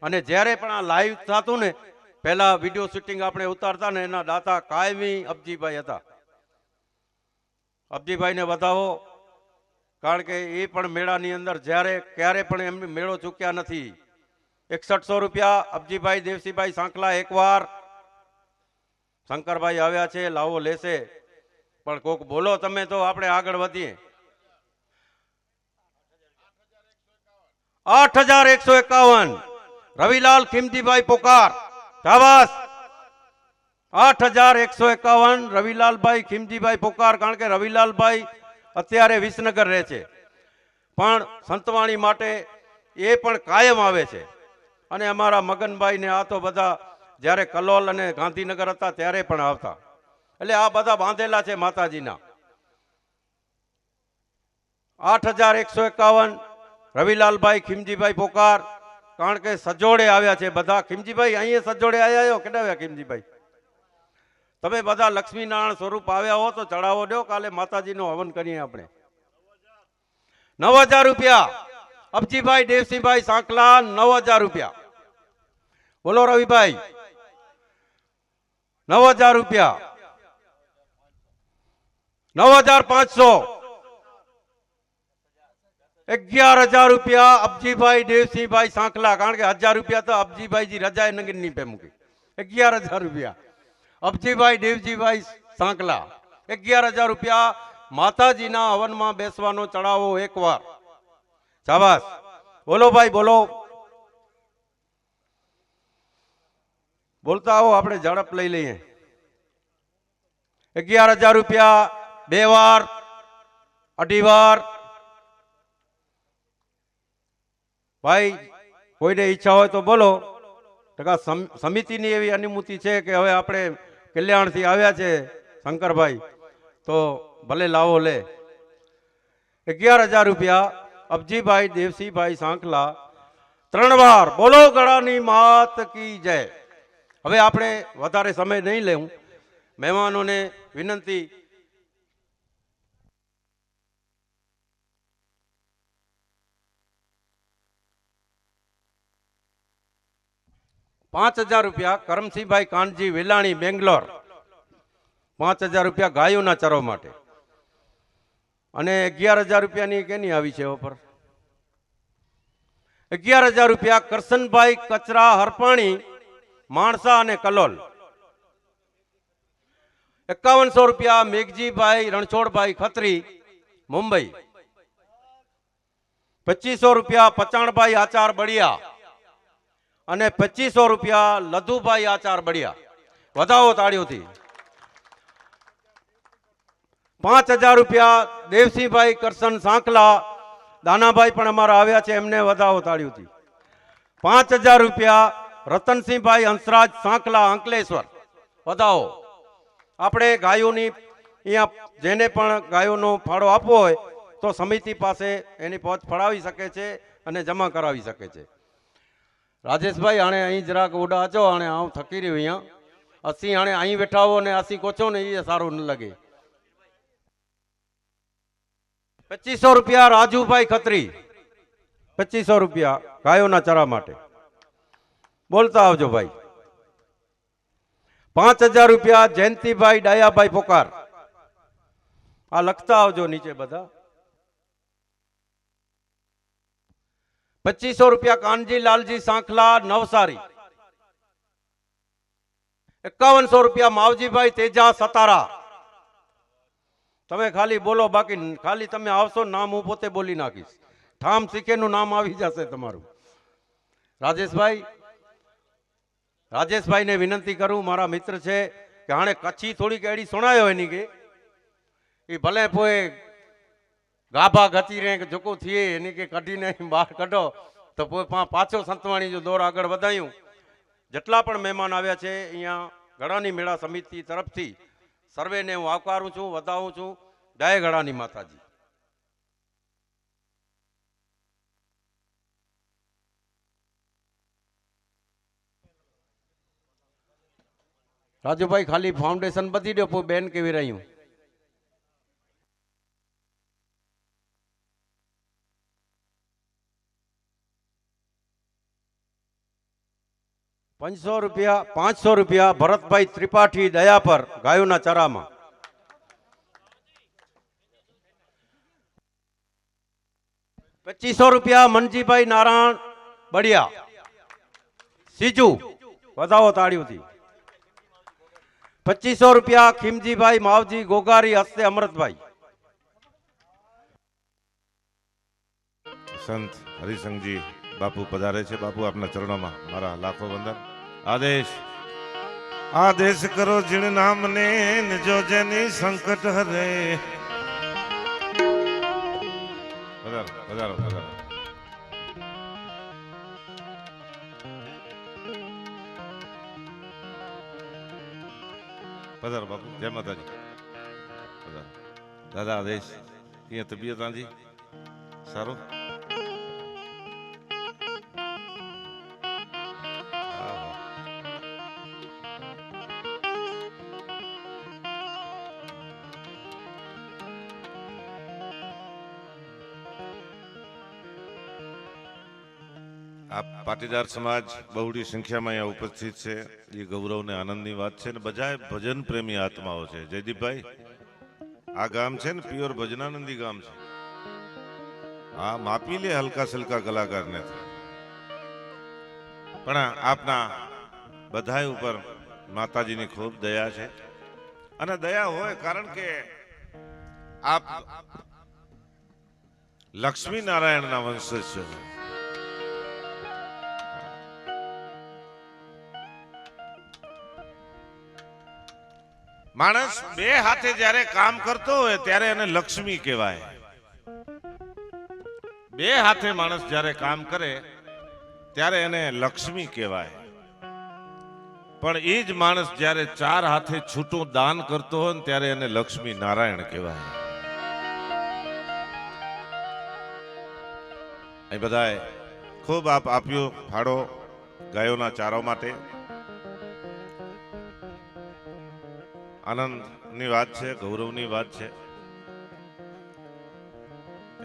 અને જ્યારે પણ આ લાઈવ થતું ને પહેલા વિડીયો શૂટિંગ આપણે ઉતારતા ને એના દાતા કાયમી અબજીભાઈ હતા અબજીભાઈને વધાવો કારણ કે એ પણ મેળાની અંદર જ્યારે ક્યારે પણ એમને મેળો ચૂક્યા નથી 6100 રૂપિયા અબજીભાઈ દેવસીભાઈ સાંકલા એકવાર શંકરભાઈ આવ્યા છે લાવો લેશે પણ કોક બોલો તમે તો આપણે આગળ વધીએ 8151 રવિલાલ ખીમજીભાઈ પોકાર શાબાશ 8151 રવિલાલભાઈ ખીમજીભાઈ પોકાર કારણ કે રવિલાલભાઈ અત્યારે વિસનગર રહે છે, પણ સંતવાણી માટે એ પણ કાયમ આવે છે. અને અમારા મગનભાઈ ને આ તો બધા જ્યારે કલોલ અને ગાંધીનગર હતા ત્યારે પણ આવતા. એટલે આ બધા બાંધેલા છે માતાજીના. 8151 રવિલાલભાઈ ખીમજીભાઈ પોકાર, કારણ કે સજોડે આવ્યા છે બધા. ખીમજીભાઈ અહીંયા સજોડે આવ્યા કેડાવ્યા ખીમજીભાઈ? તમે બધા લક્ષ્મીનારાયણ સ્વરૂપ આવ્યા હો તો ચડાવો દો, કાલે માતાજીનો હવન કરીએ આપણે. 9000 રૂપિયા અબજીભાઈ દેવસિંહભાઈ સાંકલા, 9000 રૂપિયા. બોલો રવિભાઈ. 9000 રૂપિયા. 9500. 11000 રૂપિયા અબજીભાઈ દેવસિંહભાઈ સાંકલા, કારણ કે 1000 રૂપિયા તો અબજીભાઈજી રજાએ નગરની પે મૂકી. 11000 રૂપિયા અબજીભાઈ દેવજીભાઈ સાંકલા. 11000 રૂપિયા માતાજીના હવનમાં બેસવાનો ચડાવો એકવાર. શાબાશ. બોલો ભાઈ બોલો. બોલતા આવો, આપણે ઝડપ લઈ લઈએ. 11000 રૂપિયા 2 વાર, 2.5 વાર. ભાઈ કોઈને ઈચ્છા હોય તો બોલો. સમિતિની એવી અનુમતિ છે કે હવે આપણે કલ્યાણથી આવ્યા છે શંકરભાઈ, તો ભલે લાવો લે. 11000 રૂપિયા અબજીભાઈ દેવસિંહભાઈ સાંકલા, 3 વાર. બોલો ગળાની માત કી જય. હવે આપણે વધારે સમય નહીં લેવું. મહેમાનોને વિનંતી, 5000 રૂપિયા કરમસિંહભાઈ કાનજી વેલાણી બેંગ્લોર, 5000 રૂપિયા ગાયોના ચરો માટે. અને 11000 રૂપિયાની કેની આવી છે ઓફર? 11000 રૂપિયા કરશનભાઈ કચરા હરપાણી માણસા અને કલોલ. 5100 રૂપિયા મેઘજીભાઈ રણછોડભાઈ ખત્રી મુંબઈ. 2500 રૂપિયા પચાણભાઈ આચાર બળિયા અને 2500 રૂપિયા લધુભાઈ આચાર બળિયા. વધાવો તાળીઓથી. 5000 રૂપિયા દેવસિંહભાઈ કરશન સાંકલા, દાનાભાઈ પણ અમારા આવ્યા છે, એમને વધાવો તાળીઓથી. 5000 રૂપિયા રતનસિંહભાઈ હંસરાજ સાંકલા અંકલેશ્વર, વધાવો. આપણે ગાયોની અહીંયા જેને પણ ગાયોનો ફાળો આપવો હોય તો સમિતિ પાસે એની પહોંચ ફળાવી શકે છે અને જમા કરાવી શકે છે. રાજેશભાઈ આણે અહીં જરાક ઓડા આચો, આણે આવું થકી રહ્યું અહીંયા. અસી આણે અહીં બેઠાવો ને અસી કોચો ને એ સારું ન લાગે. 2500 રૂપિયા રાજુભાઈ ખત્રી, 2500 રૂપિયા ગાયોના ચરા માટે. બોલતા આવજો ભાઈ. 5000 રૂપિયા જયંતિભાઈ ડાયાભાઈ પોકાર. આ લખતા આવજો નીચે બધા. 2500 રૂપિયા કાનજી લાલજી સાંખલા નવસારી. 5100 રૂપિયા માવજીભાઈ તેજા સતારા. તમે ખાલી બોલો, બાકી ખાલી તમે આવશો નામ હું પોતે બોલી નાખીશ. ઠામ શીખેનું નામ આવી જશે તમારું. રાજેશભાઈને વિનંતી કરું, મારા મિત્ર છે, કે આણે કચ્છી થોડીક એડી સુણાયો એની કે એ ભલે પોએ ગાભા ગતી રે જોકો થઈએ એની કે કઢીને બહાર કાઢો તો પોએ પાછો સંતવાણી જો દોર આગળ વધાયું. જેટલા પણ મહેમાન આવ્યા છે અહીંયા ગળાની મેળા સમિતિ તરફથી સર્વેને હું આવકારું છું, વધાવું છું. જય ગળાની માતાજી. રાજુભાઈ ખાલી ફાઉન્ડેશન બધી દો, બેન કેવી રહ્યું. ₹500 રૂપિયા ભરતભાઈ ત્રિપાઠી દયા પર ગાયોના ચરામાં. 2500 રૂપિયા મનજીભાઈ નારાયણ બળિયા સીજુ, વધાવો તાળીઓથી. 2500 રૂપિયા ખીમજીભાઈ માવજી ગોગારી હસ્તે અમૃતભાઈ. સંત હરિસંઘજી બાપુ પધારે છે. બાપુ આપના ચરણોમાં મારા લાખો વંદન. આદેશ કરો જીણ નામને જો જેની સંકટ હરે પધારો પધારો. પધારો બાપુ, જય માતાજી. પધારો. દાદા આદેશ અહીંયા તબિયત આજી સારું? હા. આ પાટીદાર સમાજ બહુડી સંખ્યામાં અહીંયા ઉપસ્થિત છે એ ગૌરવ ને આનંદની વાત છે ને બધાય ભજન પ્રેમી આત્માઓ છે. જયદીપભાઈ, આ ગામ છે ને પ્યોર ભજનાનંદી ગામ છે. હા, માપી લે હલકા સલકા કલાકારને, પણ આપના બધાય ઉપર માતાજીની ખૂબ દયા છે. અને દયા હોય કારણ કે આપ લક્ષ્મી નારાયણના વંશજ છો. માણસ બે હાથે જ્યારે કામ કરતો હોય ત્યારે એને લક્ષ્મી કહેવાય. બે હાથે માણસ જ્યારે કામ કરે ત્યારે એને લક્ષ્મી કહેવાય. પણ એ જ માણસ જ્યારે ચાર હાથે છૂટું દાન કરતો હોય ને ત્યારે એને લક્ષ્મી નારાયણ કહેવાય. અહીં બધાએ ખૂબ આપ આપ્યો ફાળો ગાયોના ચારો માટે. આનંદની વાત છે, ગૌરવની વાત છે.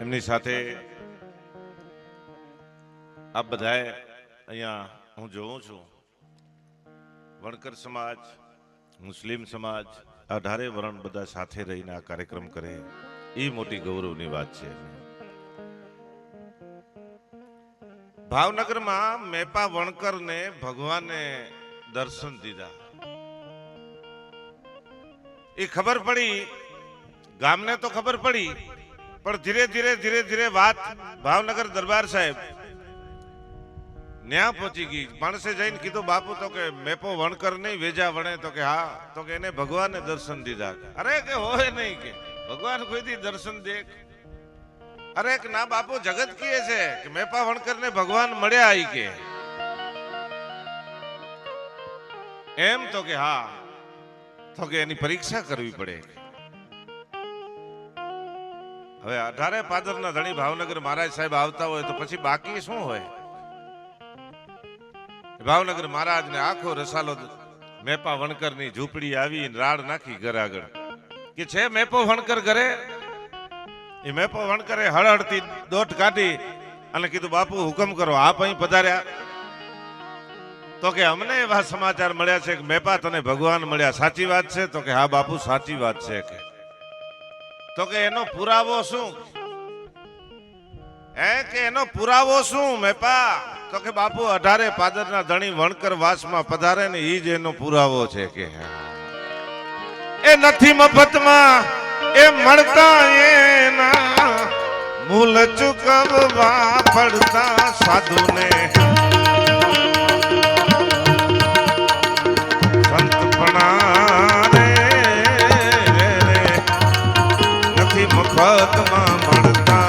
એમની સાથે આપ બધાએ અહીંયા હું જોઉં છું વણકર સમાજ, મુસ્લિમ સમાજ, 18 વર્ણ બધા સાથે રહીને આ કાર્યક્રમ કરે એ મોટી ગૌરવની વાત છે. ભાવનગરમાં મેપા વણકરને ભગવાને દર્શન દીધા. એ ખબર પડી, ગામને તો ખબર પડી, પણ ધીરે ધીરે વાત ભાવનગર દરબાર સાહેબ ન્યા પહોંચી ગઈ. માણસે જઈને કીધું બાપુ તો કે મેપો વણકર નહીં વેજા વણે, તો કે હા, તો કે એને ભગવાને દર્શન દીધા. અરે કે હોય નહીં કે ભગવાન કોઈ દી દર્શન દે? અરે કે ના બાપુ, જગત કીએ છે કે મેપા વણકર ને ભગવાન મળ્યા આઈ કે એમ, તો કે હા, તો કે એની પરીક્ષા કરવી પડે. હવે 18 પાદરના ધણી ભાવનગર મહારાજ સાહેબ આવતા હોય તો પછી બાકી શું હોય? ભાવનગર મહારાજ ને આખો રસાલો મેપા વણકર ની ઝૂંપડી આવી રાડ નાખી ઘર આગળ કે છે મેપો વણકર ઘરે. એ મેપો વણકરે હળહળતી દોટ કાઢી અને કીધું બાપુ હુકમ કરો, આપ અહીં પધાર્યા? તો કે અમને એવા સમાચાર મળ્યા છે કે મેપા તને ભગવાન મળ્યા, સાચી વાત છે? તો કે હા બાપુ સાચી વાત છે. કે તો કે એનો પુરાવો શું? કે એનો પુરાવો શું મેપા? તો કે બાપુ 18 પાદરના ધણી વણકર વાસમાં પધારે ને ઈ જ એનો પુરાવો છે. કે એ નથી મફતમાં એ મળતા, એના મૂલ ચૂકવવા પડતા સાધુને. સંતપણા રે નથી મફતમાં મળતા,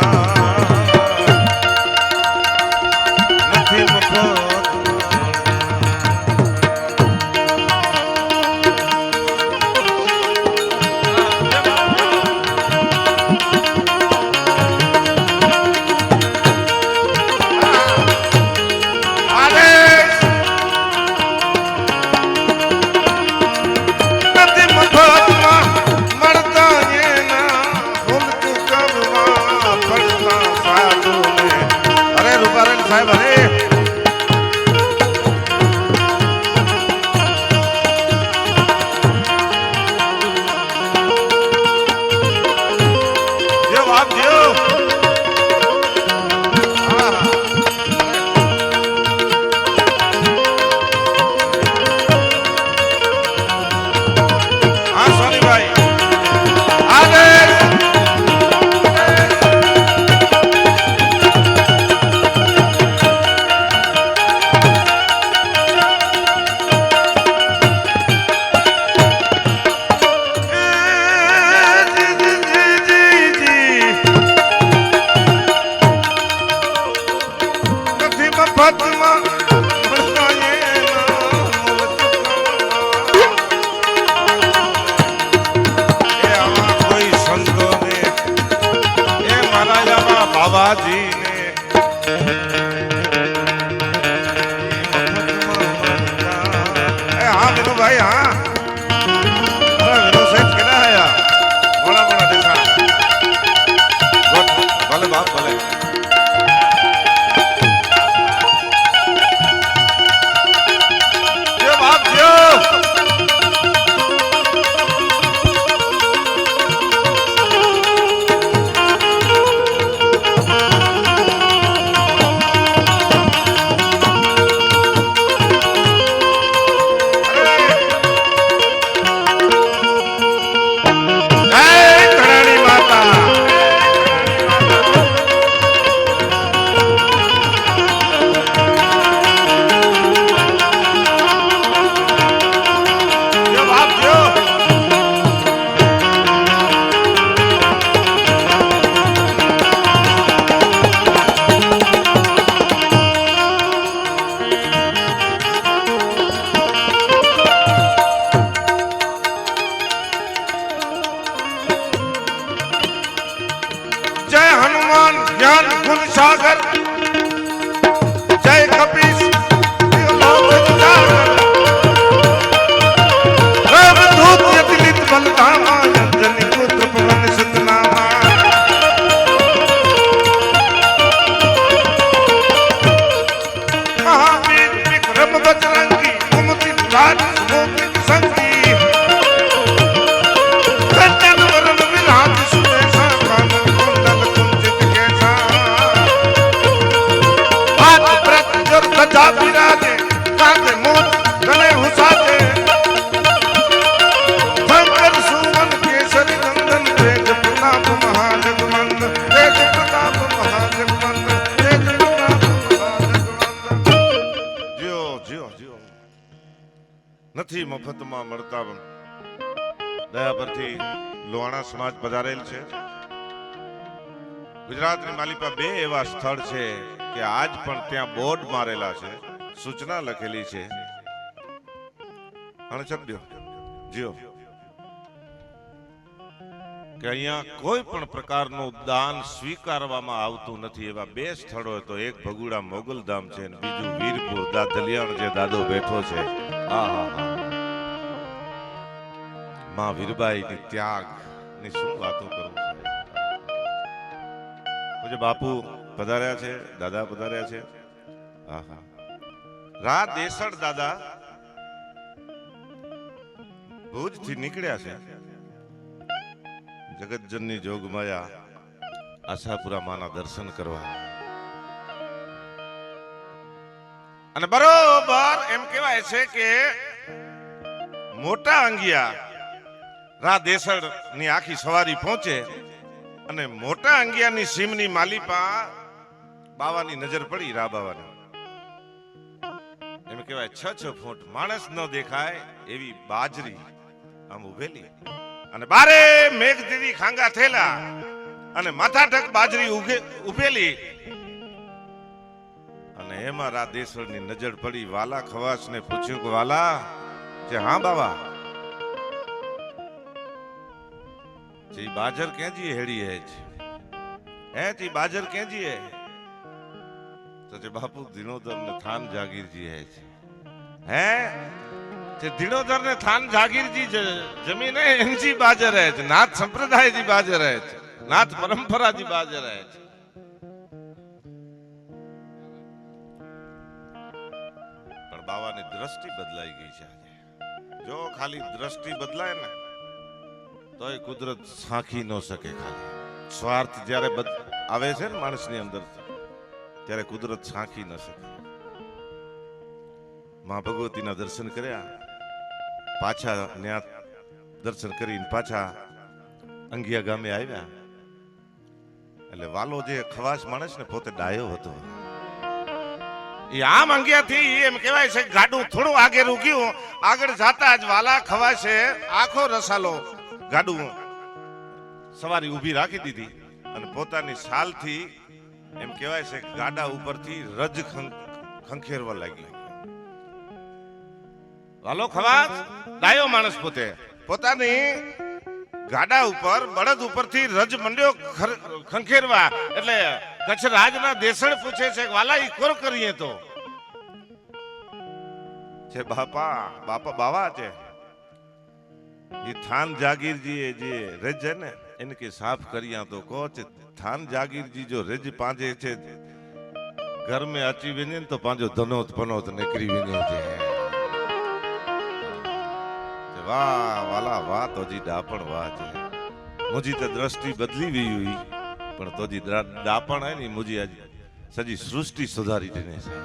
નથી મફતમાં. મળતા એના ભૂલ ચૂકવવા મારા બાબાજીને હા વિનુભાઈ હા વિનુ સાહેબ કેના આયા મોડા મોડા દેખા ભલે બાપ ભલે જે બાપ જો ज्ञान गुण सागर जय कपीस रामदूत यतिलित बलधामा अंजनी पुत्र पवन सतनामा महावीर विक्रम बजरंगी कुमति राज सुमोति संगी कंचन वरण विराज सुरेशा कानन कुंडल कुंजित केसा हाथ व्रत जर ध्वजा विराजे कांधे मूंछ गले हुसाजे शंकर सुमन केसरी नंदन तेज प्रताप महाजगवंदन तेज प्रताप महाजगवंदन तेज प्रताप महाजगवंदन जियो जियो जियो નથી મફતમાં મળતા દયા પરથી લોહાણા સમાજ પધારેલ છે ગુજરાતની માલિપા બે એવા સ્થળ છે કે આજ પણ ત્યાં બોર્ડ મારેલા છે સૂચના લખેલી છે અણચંદ્યો જીઓ કે અહીંયા કોઈ પણ પ્રકારનું દાન સ્વીકારવામાં આવતું નથી એવા બે સ્થળો તો એક ભગુડા મોગલધામ છે અને બીજું વીરપુર દાદલિયાણ જે દાદો બેઠો છે આહા માં વીરબાઈની ત્યાગની શું વાતો કરું પૂજ્ય બાપુ પધાર્યા છે દાદા પધાર્યા છે આહા રા દેસડ દાદા ભુજથી નીકળ્યા છે જગતજનની જોગમાયા આશાપુરા માના દર્શન કરવા અને બરોબર એમ કહેવાય છે કે મોટા અંગિયા રા દેસડ ની આખી સવારી પહોંચે અને મોટા અંગિયાની સીમની માલિપા બાવાની નજર પડી રા બાવાની એમ કહેવાય 6 ફૂટ માણસ ન દેખાય એવી બાજરી આમ ઉભેલી અને બારે મેઘદીદી ખાંગા થેલા અને માથાઢક બાજરી ઉભેલી અને એમાં રા દેસડની નજર પડી વાલા ખવાસને પૂછ્યું કે વાલા જે હા બાબા जी बाजर केंजी हेड़ी है जी बाजर केंजी है तो जे बापू दिनोदर ने थान जागीर जी है जे दिनोदर ने थान जागीर जी जमीन है एनजी बाजर है नाथ संप्रदाय जी बाजर है नाथ परंपरा जी बाजर है पर बाबा ने दृष्टि बदलाई गई है जो खाली दृष्टि बदलाय ने तो ये कुदरत साखी न सके खाली स्वार्थ જ્યારે આવે છે ને માણસની અંદર ત્યારે કુદરત સાખી ન શકે માં ભગવતીના દર્શન કર્યા પાછા ન્યા દર્શન કરીને પાછા અંગિયા ગામે આવ્યા એટલે વાલો જે ખવાસ માણસ ને પોતે ડાયો હતો એ આમ અંગિયાથી એમ કહેવાય છે ગાડું થોડું આગે રૂક્યું આગળ જાતા જ વાલા ખવાશે આખો રસાલો ગાડું સવારી ઊભી રાખી દીધી અને પોતાની શાલથી એમ કહેવાય છે ગાડા ઉપરથી રજ ખંખેરવા લાગી વાલો ખવાસ ડાયો માણસ પોતે પોતાની ગાડા ઉપર બળદ ઉપરથી રજ મંડ્યો ખંખેરવા એટલે કચ્છ રાજના દેસણ પૂછે છે વાલા ઈ કોર કરીએ તો છે બાપા બાવા છે ये थान जागीर जी जे रज है ने इनके साफ करिया तो कोच थान जागीर जी जो रज पांजे छे घर में अची वने तो पांजो धनोत पनोत निकरी वने छे वाह वाला वाह तो जी डापण वाह छे मुझी तो दृष्टि बदली हुई हुई पण तो जी डापण है नी मुझी आज सजी सृष्टि सुधारी देने छे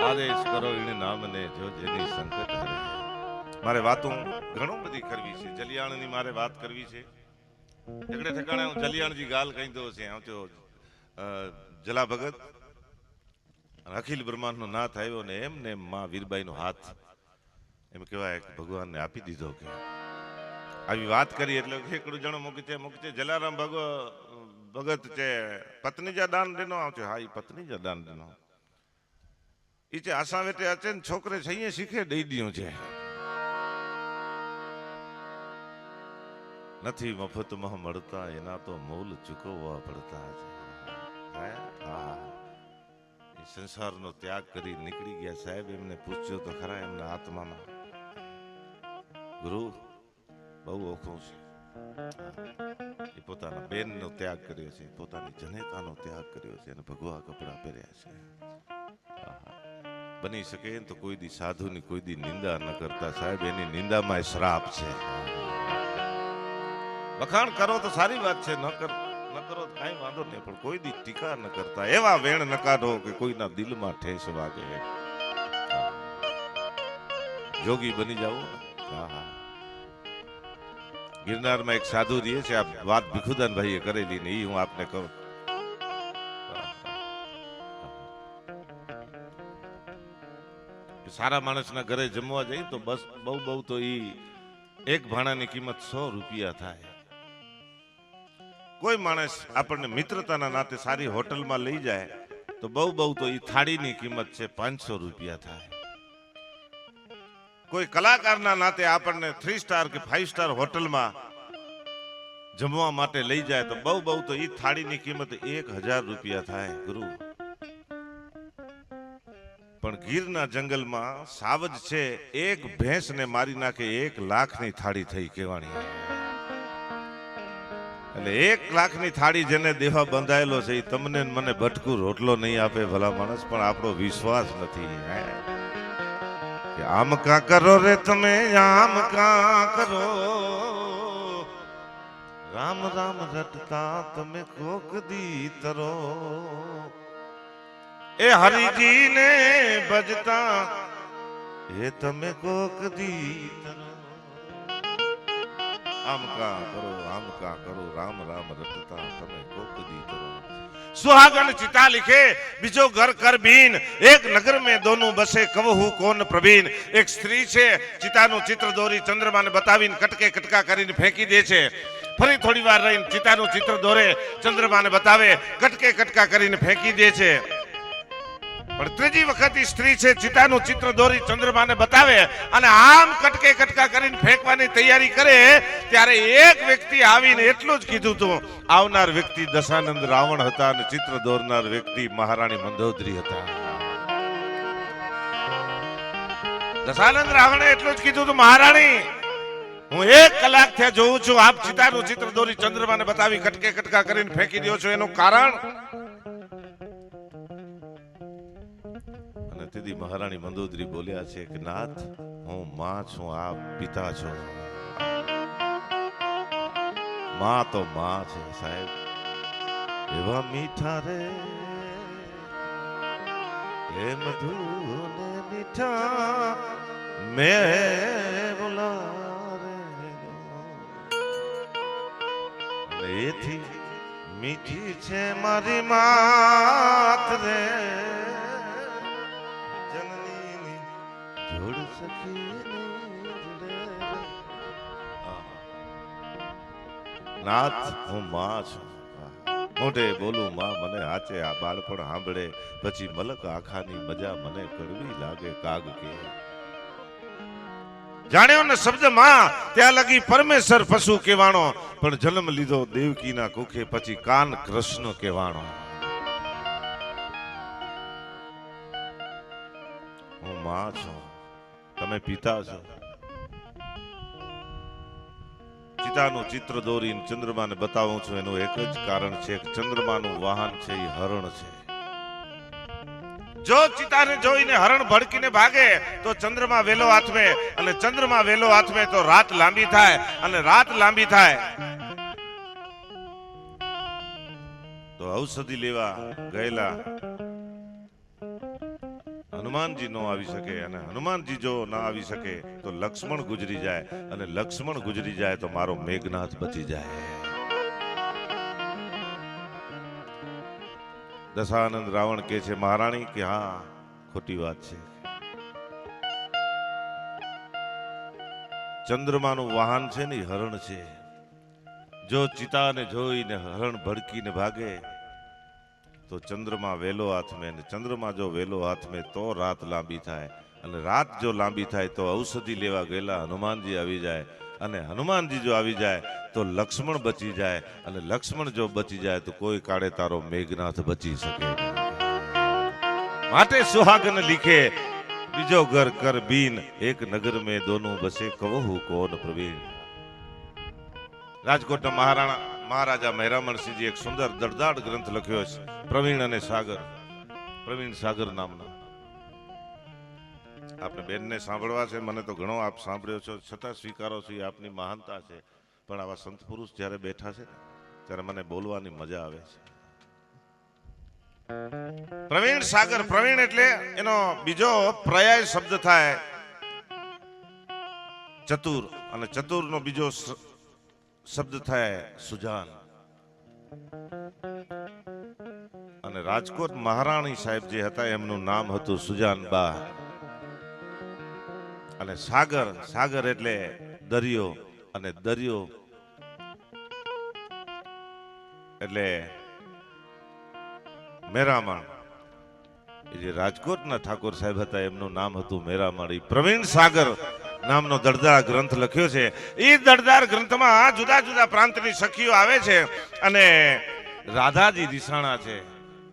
आदेश करो इन नाम ने जो जेनी संकट हरे मारे वातों घणो बधी करवी छे जलियाणनी मारे बात करवी छे एकड़े ठिकाणे हूँ जलियाणजी गाल कही दो छे आम तो जला भगत अखिल ब्रह्मांड नो नाथ आव्यो ने एम ने मां वीरबाई नो हाथ एम कहेवाय भगवान ने आपी दीधो के આવી વાત કરી એટલે એકડું જણો મૂકી છે જલારામ ભગત છે પત્ની જા દાન દેનો આવશે હા ઈ પત્ની જા દાન દેનો ઈ છે આશા વેટે અચે ને છોકરે છઈએ શીખે દઈ દીયો છે નથી મફતમાં મળતા એના તો મૂલ ચૂકવવા પડતા છે હા એ સંસારનો ત્યાગ કરી નીકળી ગયા સાહેબ એમને પૂછ્યો તો ખરા એમના આત્મામાં ગુરુ બહુ ઓખું છે એ પોતાના બેનનો ત્યાગ કર્યો છે પોતાની જનેતાનો ત્યાગ કર્યો છે અને ભગવા કપડા પહેર્યા છે બની શકે તો કોઈ દી સાધુની કોઈ દી નિંદા ન કરતા સાહેબ એની નિંદામાં શ્રાપ છે વખાણ કરો તો સારી વાત છે ન કરો તો કાંઈ વાંધો નહીં પણ કોઈ દી ટીકા ન કરતા એવા વેણ ન કાઢો કે કોઈના દિલમાં ઠેસ વાગે જોગી બની જાઓ હા હા गिरनार एक साधु रही है आप बात भिखुदान भाई करेली नहीं हूं आपने कहूं सारा मानस ना घरे जमवा जाए तो बस बहु बहु तो ई एक भाणा की कीमत 100 रुपया था कोई मानस अपने मित्रता ना नाते सारी होटल में लई जाए तो बहु बहु तो ई थाड़ी की कीमत है 500 रुपया था कोई कलाकार ना नाते आपने 3 स्टार के 5 स्टार होटल में जमवा माटे लई जाए तो बहु बहु तो ई थाड़ी की कीमत 1000 रुपया थाय गुरु पण गीरना जंगल में सावज छे एक भैंस ने मारी नाखे 1 लाख नी थाड़ी थई केवाणी એટલે 1 लाख नी थाड़ी जेने देवा बंधायेलो छे ई तमने मने भटकू रोटलो नहीं आपे भला मानस पण आपणो विश्वास नथी आम का करो रे तमे आम का करो राम राम रटता तमे कोक दी तरो ए हरि जी ने बजता ये तमे कोक दी तरो आम का करो राम राम रटता तमे कोक दी तरो सुहागन चिता लिखे बीजो घर कर बीन एक नगर में दोनों बसे कवहु कौन प्रवीण एक स्त्री छे चितानु चित्र दोरी चंद्रमा ने बतावीन कटके कटका करीने फेंकी दे छे फरी थोड़ी वार रहीने चितानु चित्र दोरे चंद्रमा ने बतावे कटके कटका करीने फेंकी दे छे पण त्रीजी वखत स्त्री छे चितानु चित्र दोरी चंद्रमा ने बतावे अने आम कटके कटका करीने फेंकवानी तैयारी करे त्यारे एक व्यक्ति आवीने एटલું જ કીધું તો આવનાર વ્યક્તિ દશાનંદ રાવણ હતા અને ચિત્ર દોરનાર વ્યક્તિ મહારાણી મંદોદરી હતા દશાનંદ રાવણે એટલું જ કીધું તો મહારાણી હું 1 કલાક થયા જોઉં છું આપ ચિતાનું ચિત્ર દોરી ચંદ્રમાને બતાવી કટકે કટકા કરીને ફેંકી દો છો એનું કારણ તેથી મહારાણી મંદોદરી બોલ્યા છે કે નાથ હું માં છું આપ પિતા છો માં તો માં છે સાહેબ એવા મીઠા રે એ મધુ ને મીઠા મે બોલા રે એથી મીઠી છે મારી માત રે नाथ हूँ मां छू मोढे बोलू मां मने आचे आ बाळपण सांभळे पछी मलक आखानी मजा मने कड़वी लागे काग के જાણ્યો ને શબ્દ માં ત્યાં લગી પરમેશ્વર પશુ કહેવાણો, પણ જન્મ લીધો દેવકીના કુખે પછી કાન કૃષ્ણ કહેવાણો. હું માં છું, તમે પિતા છો. ચિતાનું ચિત્ર દોરીને ચંદ્રમાને બતાવું છું એનું એક જ કારણ છે કે ચંદ્રમાનું વાહન છે એ હરણ છે. જો ચિતાને જોઈને હરણ ભડકીને ભાગે તો ચંદ્રમા વેલો હાથમે, અને ચંદ્રમા વેલો હાથમે તો રાત લાંબી થાય, અને રાત લાંબી થાય તો ઔષધિ લેવા ગયેલા હનુમાનજી નો આવી શકે, અને હનુમાનજી જો ના આવી શકે તો લક્ષ્મણ ગુજરી જાય, અને લક્ષ્મણ ગુજરી જાય તો મારો મેઘનાથ બચી જાય. દશાનંદ રાવણ કે છે મહારાણી કે હા ખોટી વાત છે. ચંદ્રમાનું વાહન છે ને હરણ છે. જો ચિતાને જોઈને હરણ ભડકીને ભાગે તો ચંદ્રમા વેલો હાથમે, અને ચંદ્રમા જો વેલો હાથમે તો રાત લાંબી થાય, અને રાત જો લાંબી થાય તો ઔષધિ લેવા ગયેલા હનુમાનજી આવી જાય, અને હનુમાનજી જો આવી જાય તો લક્ષ્મણ બચી જાય, અને લક્ષ્મણ જો બચી જાય તો કોઈ કાળે તારો મેઘનાથ બચી શકે. માટે સુહાગન લીખે બીજો ઘર કર બીન, એક નગર મેં દોનું બસે કહું કોન પ્રવીણ. રાજકોટના મહારાજા મહેરામણસિંહજી એક સુંદર દળદાર ગ્રંથ લખ્યો છે, પ્રવીણ અને સાગર. પ્રવીણ સાગર નામના. આપણે બેનને સાંભળવા છે, મને તો ઘણો આપ સાંભળ્યો છો, છતાં સ્વીકારો છો એ આપની મહાનતા છે. પણ આવા સંત પુરુષ જ્યારે બેઠા છે ત્યારે મને બોલવાની મજા આવે છે. પ્રવીણ સાગર, પ્રવીણ એટલે એનો બીજો પર્યાય શબ્દ થાય ચતુર, અને ચતુર નો બીજો શબ્દ થાય સુજાન. અને રાજકોટ મહારાણી સાહેબ જે હતા એમનું નામ હતું સુજાનબા. અને સાગર, સાગર એટલે દરિયો, અને દરિયો એટલે મેરામણ. એ જે રાજકોટના ઠાકોર સાહેબ હતા એમનું નામ હતું મેરામણ. પ્રવીણ સાગર નામનો દળદાર ગ્રંથ લખ્યો છે. એ દળદાર ગ્રંથમાં જુદા જુદા પ્રાંતની સખીઓ આવે છે, અને રાધાજી દિસાણા છે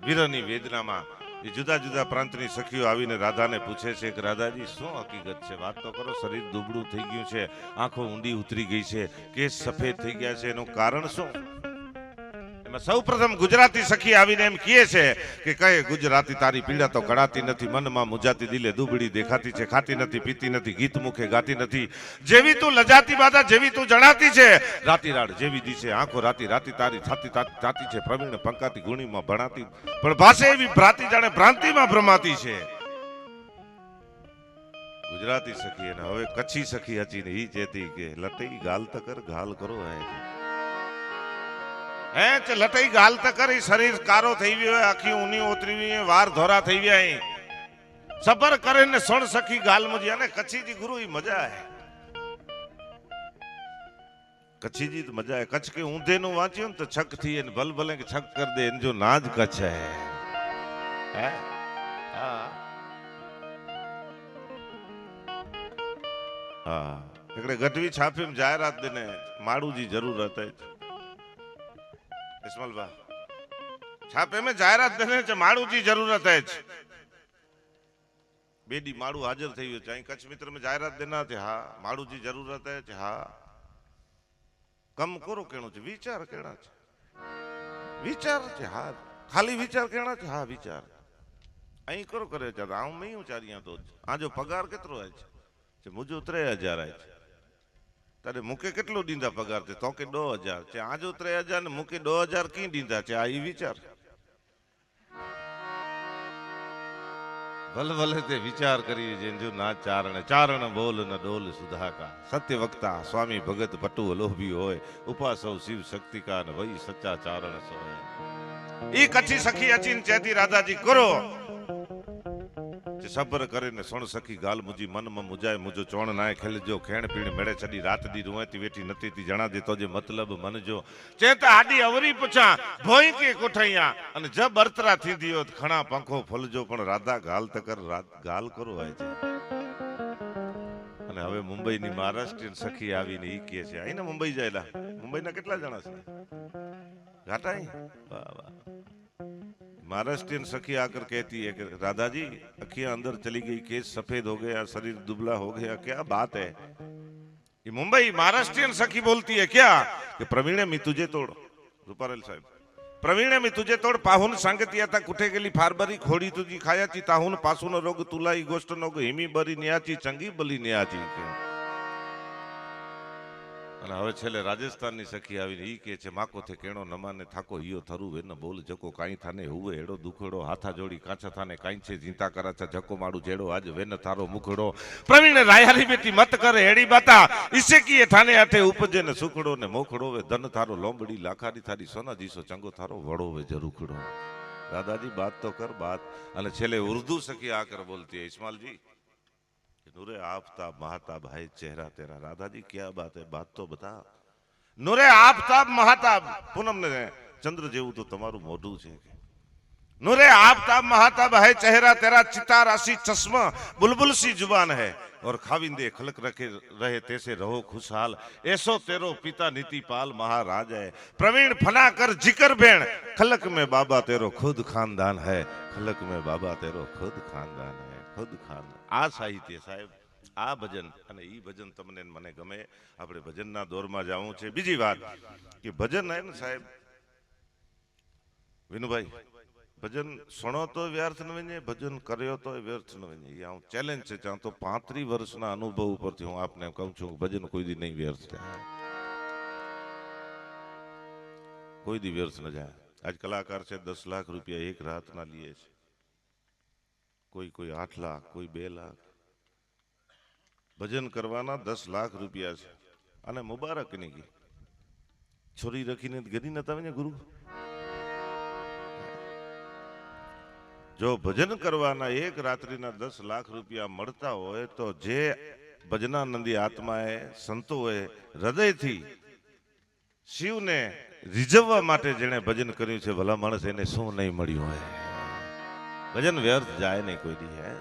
વીરની વેદનામાં. એ જુદા જુદા પ્રાંતની સખીઓ આવીને રાધાને પૂછે છે કે રાધાજી શું હકીકત છે, વાત તો કરો. શરીર દુબળું થઈ ગયું છે, આંખો ઊંડી ઉતરી ગઈ છે, કેસ સફેદ થઈ ગયા છે, એનું કારણ શું? એમાં સૌ પ્રથમ ગુજરાતી સખી આવીને એમ કહે છે કે કહે ગુજરાતી તારી પીડા તો કળાતી નથી, મનમાં મુજાતી દિલે દુબળી દેખાતી છે, ખાતી નથી પીતી નથી, ગીત મુખે ગાતી નથી, જેવી તું લજાતી બાધા જેવી તું જણાતી છે, રાતી રાડ જેવી દિશે આંખો રાતી રાતી તારી થાતી થાતી છે, પ્રવીણ પંકાતી ગુણીમાં ભણાતી પણ ભાષે એવી ભ્રાતી જાણે ભ્રાંતિમાં ભ્રમાતી છે. ગુજરાતી સખી. અને હવે કચ્છી સખી હચીને ઈ ચેતી કે લટઈ ગાલ તકર ગાલ કરો હે લટઈ ગાલ તકર. શરીર કારો થઈ ગયો, આખી ઊની ઓતરી, વાર ધોરા થઈ ગયા, સબર કરે ને સણ સખી ગાલ મજી. અને કચ્છીજી ગુરુ ઈ મજા હે, કચ્છીજી તો મજા હે. કચ્છ કે ઊંધે નું વાંચ્યું ને તો છક થી ને ભલ ભલે કે છક કર દે, જો નાજ કચ્છ હે. હા હા. એકડે ગઢવી છાપીમાં જાહેરાત દેને માડુજી જરૂર હતા. ઇસ્માલબા છાપે में જાહેરાત દેને છે માડુજી જરૂરત है. બેડી માડુ હાજર થઈ ગયો છે. અહીં કચ્છ મિત્ર में જાહેરાત દેના છે. હા માડુજી જરૂરત है. હા કમ કરો કેણો છે, વિચાર કેણા છે, વિચાર છે. હા ખાલી વિચાર કેણા છે. હા વિચાર અહીં કરો કરે છે. હું મેં ચારિયા તો આજો પગાર કેટલો આવે છે? મુજો 3000 આવે છે. તારે મુકે કેટલો દીંદા પગાર છે? તો કે 2000 છે. આજો 3000 ને મુકે 2000 કી દીંદા છે? આ ઈ વિચાર. ભલે ભલે તે વિચાર કરી જેંજો ના ચારણ ચારણ બોલ ન ડોલ સુધાકા, સત્ય વક્તા સ્વામી ભગત પટુ લોભી હોય, ઉપાસવ શિવ શક્તિ કા ન વહી સચ્ચા ચારણ સોય. ઈ કચ્છી સખી અચીન ચેતી રાધાજી કરો સબર કરે ને સણ સખી ગાલ મુજી મનમાં મુજાય મુજો ચોણ નાય ખેલજો ખેણ પીણ મેળે ચડી રાત દી રૂવાતી વેઠી નથી તી જણા દેતો જે મતલબ મનજો ચેતા આડી અવરી પૂછા ભોઈ કે કોઠૈયા અને જબ અર્તરા થી દિયો ખણા પંખો ફલજો પણ રાધા ગાલ તકર ગાલ કરો હોય છે. અને અને હવે મુંબઈની મહારાષ્ટ્રીયન સખી આવીને ઈ કહે છે અહીં મુંબઈ જાયેલા મુંબઈના કેટલા જણા છે घाटा ही वाह वाह महाराष्ट्रियन सखी आकर कहती है कि राधा जी अखियां अंदर चली गई केस सफेद हो गया शरीर दुबला हो गया क्या बात है ये मुंबई महाराष्ट्रियन सखी बोलती है क्या कि प्रवीणे मी तुझे तोड़ रुपारेल साहेब प्रवीणे मी तुझे तोड़ पाहून सांगती आता कुठे गेली फारबरी खोडी तुझी खायाची ताहून पासून रोग तुलाई गोष्ट नको हिमी बरी न्याची चंगी बली न्याची અને હવે છેલ્લે રાજસ્થાનની સખી આવીને ઈ કે છે માકો થે કેણો નમાને થાકો હિયો થરું વેન બોલ જકો કાઈ થાને હુવે એડો દુખડો હાથા જોડી કાચા થાને કાઈ છે જીંતા કરાચા જકો માડું જેડો આજ વેન તારો મુખડો પ્રવીણ રાયહારી બેટી મત કરે હેડી બાતા ઇસે કીએ થાને આઠે ઉપજે ને સુખડો ને મોખડો વે ધન તારો લોંબડી લાખારી થારી સોના જીસો ચંગો થારો વડો વે જરૂખડો દાદાજી बात तो कर बात અને છેલ્લે ઉર્દू સખી આકર બોલતી है इस्माइल जी नूरे आफताब महाताब है चेहरा तेरा राधा जी क्या बात है बात तो बता नूरे आफताब महाताब पूनम ने चंद्र जेवू तो तमारू मोढू छे नूरे आफताब महाताब है चेहरा तेरा चिता राशि चश्मा बुलबुल सी जुबान है और खाविंदे खलक रखे रहे तैसे रहो खुशहाल ऐसो तेरो पिता नीतिपाल महाराज है प्रवीण फना कर जिक्र भेण खलक में बाबा तेरो खुद खानदान है खलक में बाबा तेरो खुद खानदान है खुद खानदान आ साहित्य साहेब आ भजन અને ઈ ભજન તમને મને ગમે આપણે ભજનના દોરમાં જાવું છે બીજી વાત કે ભજન હે ને સાહેબ વિનુભાઈ ભજન સુણો તો વ્યર્થ ન વને ભજન કર્યો તો વ્યર્થ ન વને ઈ હું ચેલેન્જ છે ચાં તો 35 વર્ષના અનુભવ ઉપરથી હું આપને કહું છું ભજન કોઈ દી નહીં વ્યર્થ જાય કોઈ દી વ્યર્થ ન જાય આજ કલાકાર છે 10 લાખ રૂપિયા એક રાતના લીએ છે कोई कोई 8 लाख कोई 2 लाख भजन करवाना 10 लाख रुपया से अने मुबारक नहीं की छोरी रखीने गरी नता वने गुरु जो भजन करवाना एक रात्रि ना 10 लाख रुपया मळता होय तो जे भजनानंदी आत्माए संतोए हृदय थी शिव ने रिझववा माटे जेने भजन कर्યું છે ભલા માણસ એને શું નહીં મળ્યું હોય भजन व्यर्थ जाए नहीं कोई दी है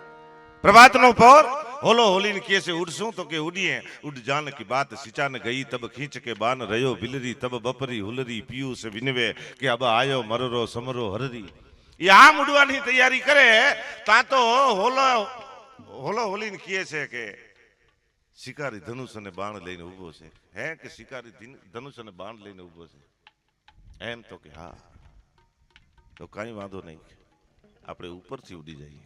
प्रभात नो पौर होलो होलीन किए से उड़सूं तो के उड़िए उड़ जान की बात सिचान गई तब खींच के बान रयो बिलरी तब बपरी हुलरी पीयू से विनवे के अब आयो मररो समरो हररी ये आम उड़वानी तैयारी करे ता तो होलो होलो होलीन किए से के शिकारी धनुष ने बाण लईने ऊभो छे है के शिकारी धनुष ने बाण लईने ऊभो छे एम तो के हाँ तो कई वांधो नहीं આપણે ઉપરથી ઉડી જઈએ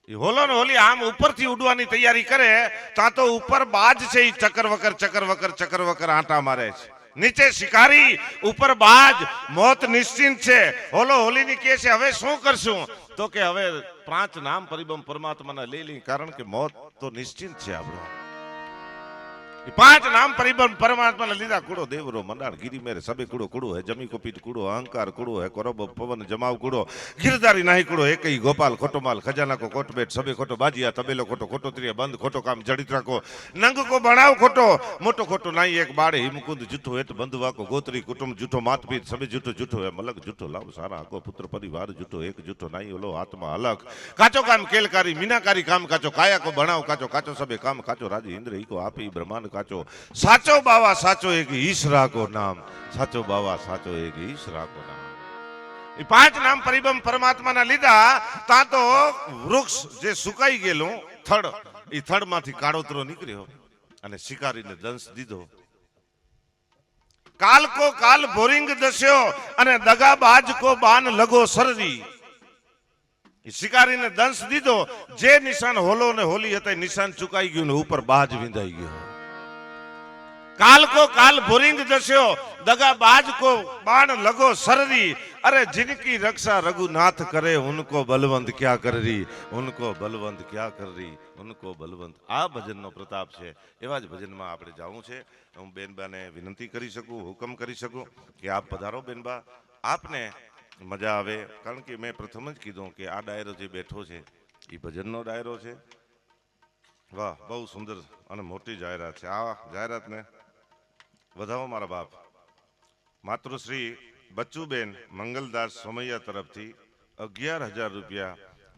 એ હોલો ને હોલી આમ ઉપરથી ઉડવાની તૈયારી કરે તા તો ઉપર બાજ છે ઈ ચક્કર વકર આંટા મારે છે નીચે શિકારી ઉપર બાજ મોત નિશ્ચિંત છે હોલો હોલીની કહે છે હવે શું કરશું તો કે હવે 5 નામ પરિબમ પરમાત્માના લઈ લી કારણ કે મોત તો નિશ્ચિંત છે આપણો 5 नाम परिबल परमात्मा ने लीधा कूड़ो देवरो मंडार गिरी मेरे सबे कूड़ो कूड़ो है जमी को पीठ कूड़ो अहंकार कूड़ो है कौरव पवन जमाव कूड़ो गिरधारी नाही कूड़ो एक ही गोपाल खोटो माल खजाना को कोट बेट सबे खोटो बाजिया तबेलो खोटो खोटो त्रिया बंद खोटो काम जड़ित्रा को नंग को बनाव खोटो मोटो खोटो नाही एक बाड़े ही मुकुंद जुठो हेत बंधुवा को गोत्री कुटुंब जुठो मातपीत सबे जुठो जुठो है मलक जुठो लाभ सारा को पुत्र परिवार जुठो एक जुठो नाही ओलो आत्मा अलग काचो काम केलकारी मीनाकारी काम काचो काया को बनाव काचो काचो सबे काम काचो राज इंद्र ही को आपे ब्रह्मांड काचो साचो बाबा साचो एक ईश्वरा को नाम साचो बाबा साचो एक ईश्वरा को नाम ये 5 नाम परिबम परमात्मा ना लीधा ता तो वृक्ष जे सुकाई गेलो थड़ ई थड़ माथी काळोतरो निकळ्यो अने शिकारी ने दंश दीधो काल को काल बोरिंग दस्यो अने दगाबाज को बान लगो सररी शिकारी ने दंश दीधो जे निशान होलो ने होली हते निशान चुकाई गयो ने ऊपर बाज विंधाई गयो काल को काल बोरिंग दस्यो दगाबाज को बाण लगो सररी अरे जिनकी रक्षा रघुनाथ करे उनको बलवंत क्या कर रही उनको बलवंत क्या कर रही उनको बलवंत आ भजन नो प्रताप छे एवा ज भजन में आपणे जावुं छे हूँ बेनबा ने विनंती करी सकूं हुकम करी सकूं कि आप पधारो बेनबा आपने मजा आवे कारण कि मैं प्रथम ज कीधुं कि आ डायरो जे बैठो छे ई भजन नो डायरो छे वाह बहु सुंदर अने मोटी जाहेरात छे आ जाहेरात ने વધાવો મારા બાપ માતૃશ્રી બચ્ચુબેન મંગલદાસ સોમૈયા તરફથી 11,000 રૂપિયા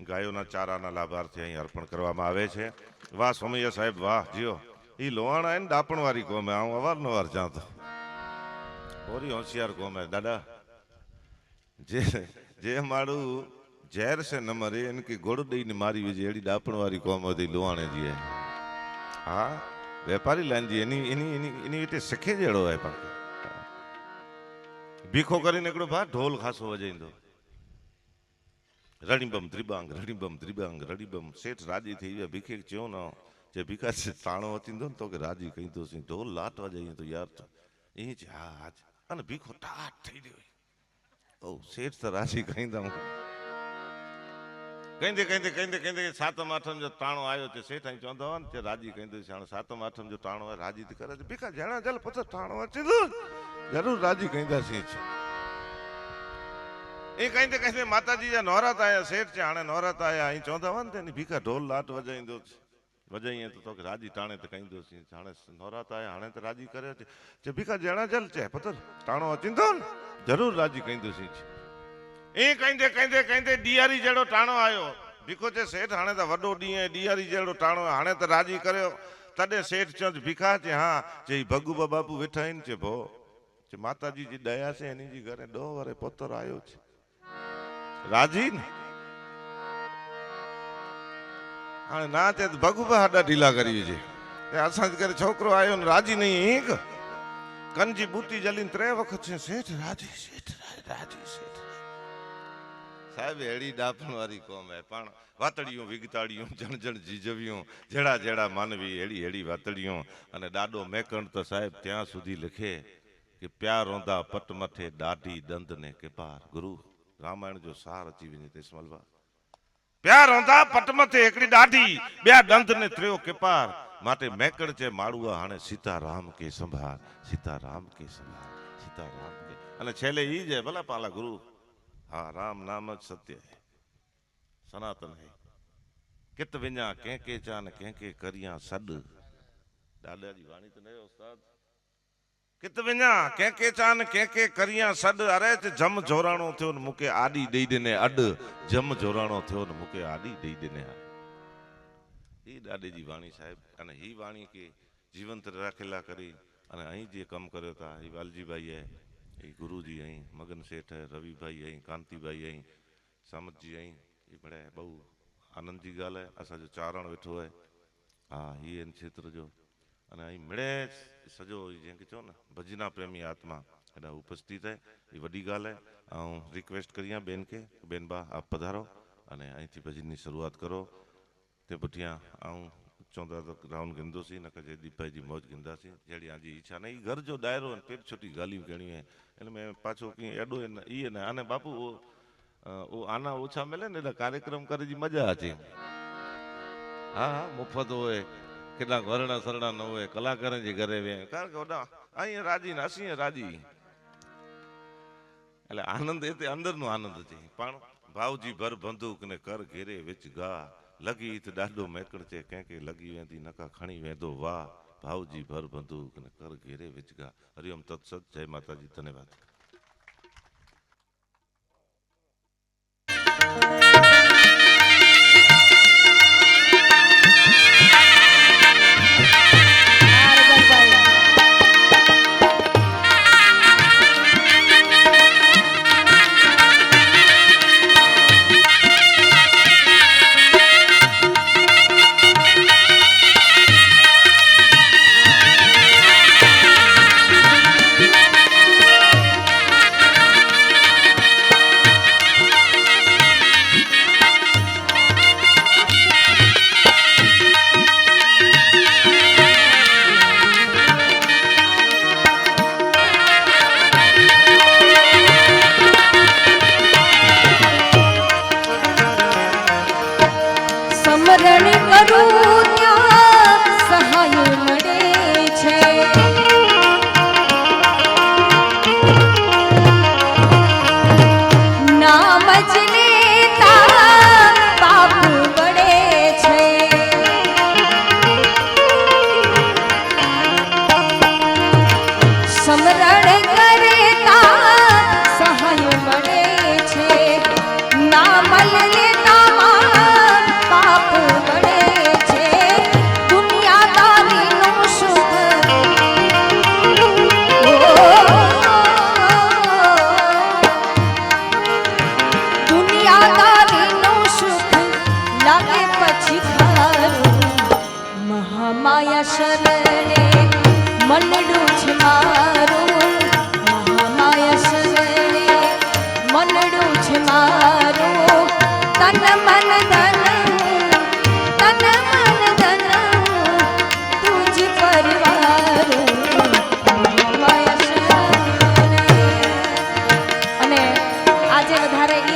ગાયોના ચારાના લાભાર્થી અહીં અર્પણ કરવામાં આવે છે. વાહ સોમૈયા સાહેબ વાહ જીઓ. એ લોહાણા એને ડાપણવાળી કોમે હું અવારનવાર જાતો ઓરી હોશિયાર કોમે દાદા જે જે મારું ઝેર છે ન મરે એનકી ગોળ દઈને મારી વિજય એડી ડાપણવાળી કોમ હતી લોહાણે જી હા વેપારી લાંજી એની એની એની એની રીતે શીખે જેડો હોય પાકે ભીખો કરીને એકડો ભા ઢોલ ખાસો વજાઈંદો રણીબમ ત્રિબાંગ રણીબમ શેઠ રાજી થઈ ગયા ભીખે ચ્યો ન જે ભીખા છે તાણો હતી ને તો કે રાજી કહી દો ઢોલ લાટવા જઈએ તો યાર તો એ જ હા અને ભીખો ટાટ થઈ ગયો ઓ શેઠ તો રાજી કહી દઉં કહી દે સાતમ આઠમ જો તાણો આવ્યો તે શેઠ અહીં ચોંધો ને તે રાજી કહી દે સાતમ આઠમ જો તાણો હોય રાજી કરે છે ભીખા જાણા ચાલ પછી તાણો જરૂર રાજી કહી દે છે એ કહી દે માતાજી જે નોરાત આયા શેઠ છે હાણે નોરાત આયા અહીં ચોંધા હોય ને તેની ભીખા ઢોલ લાટ વજાઈ દો વજાઈએ તો કે રાજી તાણે તો કહી દો જાણે નોરાત આયા હાણે તો રાજી કરે છે જે ભીખા જાણા ચાલ છે પતર તાણો ચિંતો ને જરૂર રાજી કહી દો છે એ કહી દે ડિયારી જેડો ટાણો આવ્યો ભીખો છે શેઠ હાણે તો વડો ડિયારી જેડો ટાણો હાણે તો રાજી કર્યો તડે શેઠ ચો ભીખા છે હા જે ભગુબા બાપુ વેઠા ને છે ભો જે માતાજી જે દયા છે એની જે ઘરે 2 વરે પોતર આવ્યો છે રાજી ને હાણે ના તે ભગુબા હાડા ઢીલા કરી છે તે અસાજ કરે છોકરો આવ્યો ને રાજી નહીં એક કંજી બુટી જલીને 3 વખત છે શેઠ રાજી શેઠ સાહેબ એડી ડાપણવાળી કોમ હે પણ વાતડીયું વિગતાડીયું જણ જીજવ્યું જેડા માનવી એડી વાતડીયું અને દાડો મેકણ તો સાહેબ ત્યાં સુધી લખે કે પ્યાર રોંદા પટ મથે દાઢી દંદ ને કે પાર ગુરુ રામાયણ જો સાર અચી વિને તે સ્મલવા પ્યાર રોંદા પટ મથે એકડી દાઢી બે દંદ ને ત્રયો કે પાર માટે મેકણ છે માળુઆ હાણે સીતારામ કે સંભાળ અને છેલ્લે ઈ છે ભલા પાલા ગુરુ हाँ राम नाम सत्य है सनातन है कित विञा कंहिंखे चान कंहिंखे करियां सॾ दादाजी वाणी तो नहीं उस्ताद कित विञा कंहिंखे चान कंहिंखे करियां सॾ अरे जम जोराणो थियो न मूंखे आॾी ॾेई ॾिने अॾ जम जोराणो थियो न मूंखे आॾी ॾेई ॾिने ही दादे जी वाणी साहिब अने ही वाणी के जीवंत रखेला करी अने અહીં જે કામ કર્યો તા એ વાલજીભાઈ है गुरुजी आई मगन सेठ है रवि भाई आई कांति भाई आई सामत जी आई ये बड़े बहु आनंद जी गाल है असा जो चारण वेठो है हाँ ये इन क्षेत्र जो अने आई मिड़े सजो जंहिंखे चओ न भजना प्रेमी आत्मा एॾा उपस्थित है ये वॾी गाल है ऐं रिक्वेस्ट करियां बेन के बेन बा आप पधारो अने અહીંથી ભજનની શરૂઆત કરો તે પુઠિયા ऐं चौंदा तो राउंड गिंदोसी न कजे दीपाई जी मौज गिंदासी जड़ी आजी इच्छा नहीं घर जो दायरो पेट छोटी गाली गणी है इन में पाछो की एडो ई ने आने बापू वो आना ओछा मिले ने कार्यक्रम करे जी मजा आचे हाँ मुफ्त होए केला वरणा सरड़ा न होए कलाकार जे घरे वे कारण के ओडा आई राजी न असी राजी એટલે આનંદ એ તે અંદરનો આનંદ છે પણ ભાવજી ભર બંદૂક ને કર ઘેરે વિચ गा लगी त ॾाढो मेकड़ चे कंहिंखे लगी वेंदी नका खणी वेंदो वाह भाऊजी भर बंदूक न कर घेरे विचगा हरिओम तत्सत जय माता जी धन्यवाद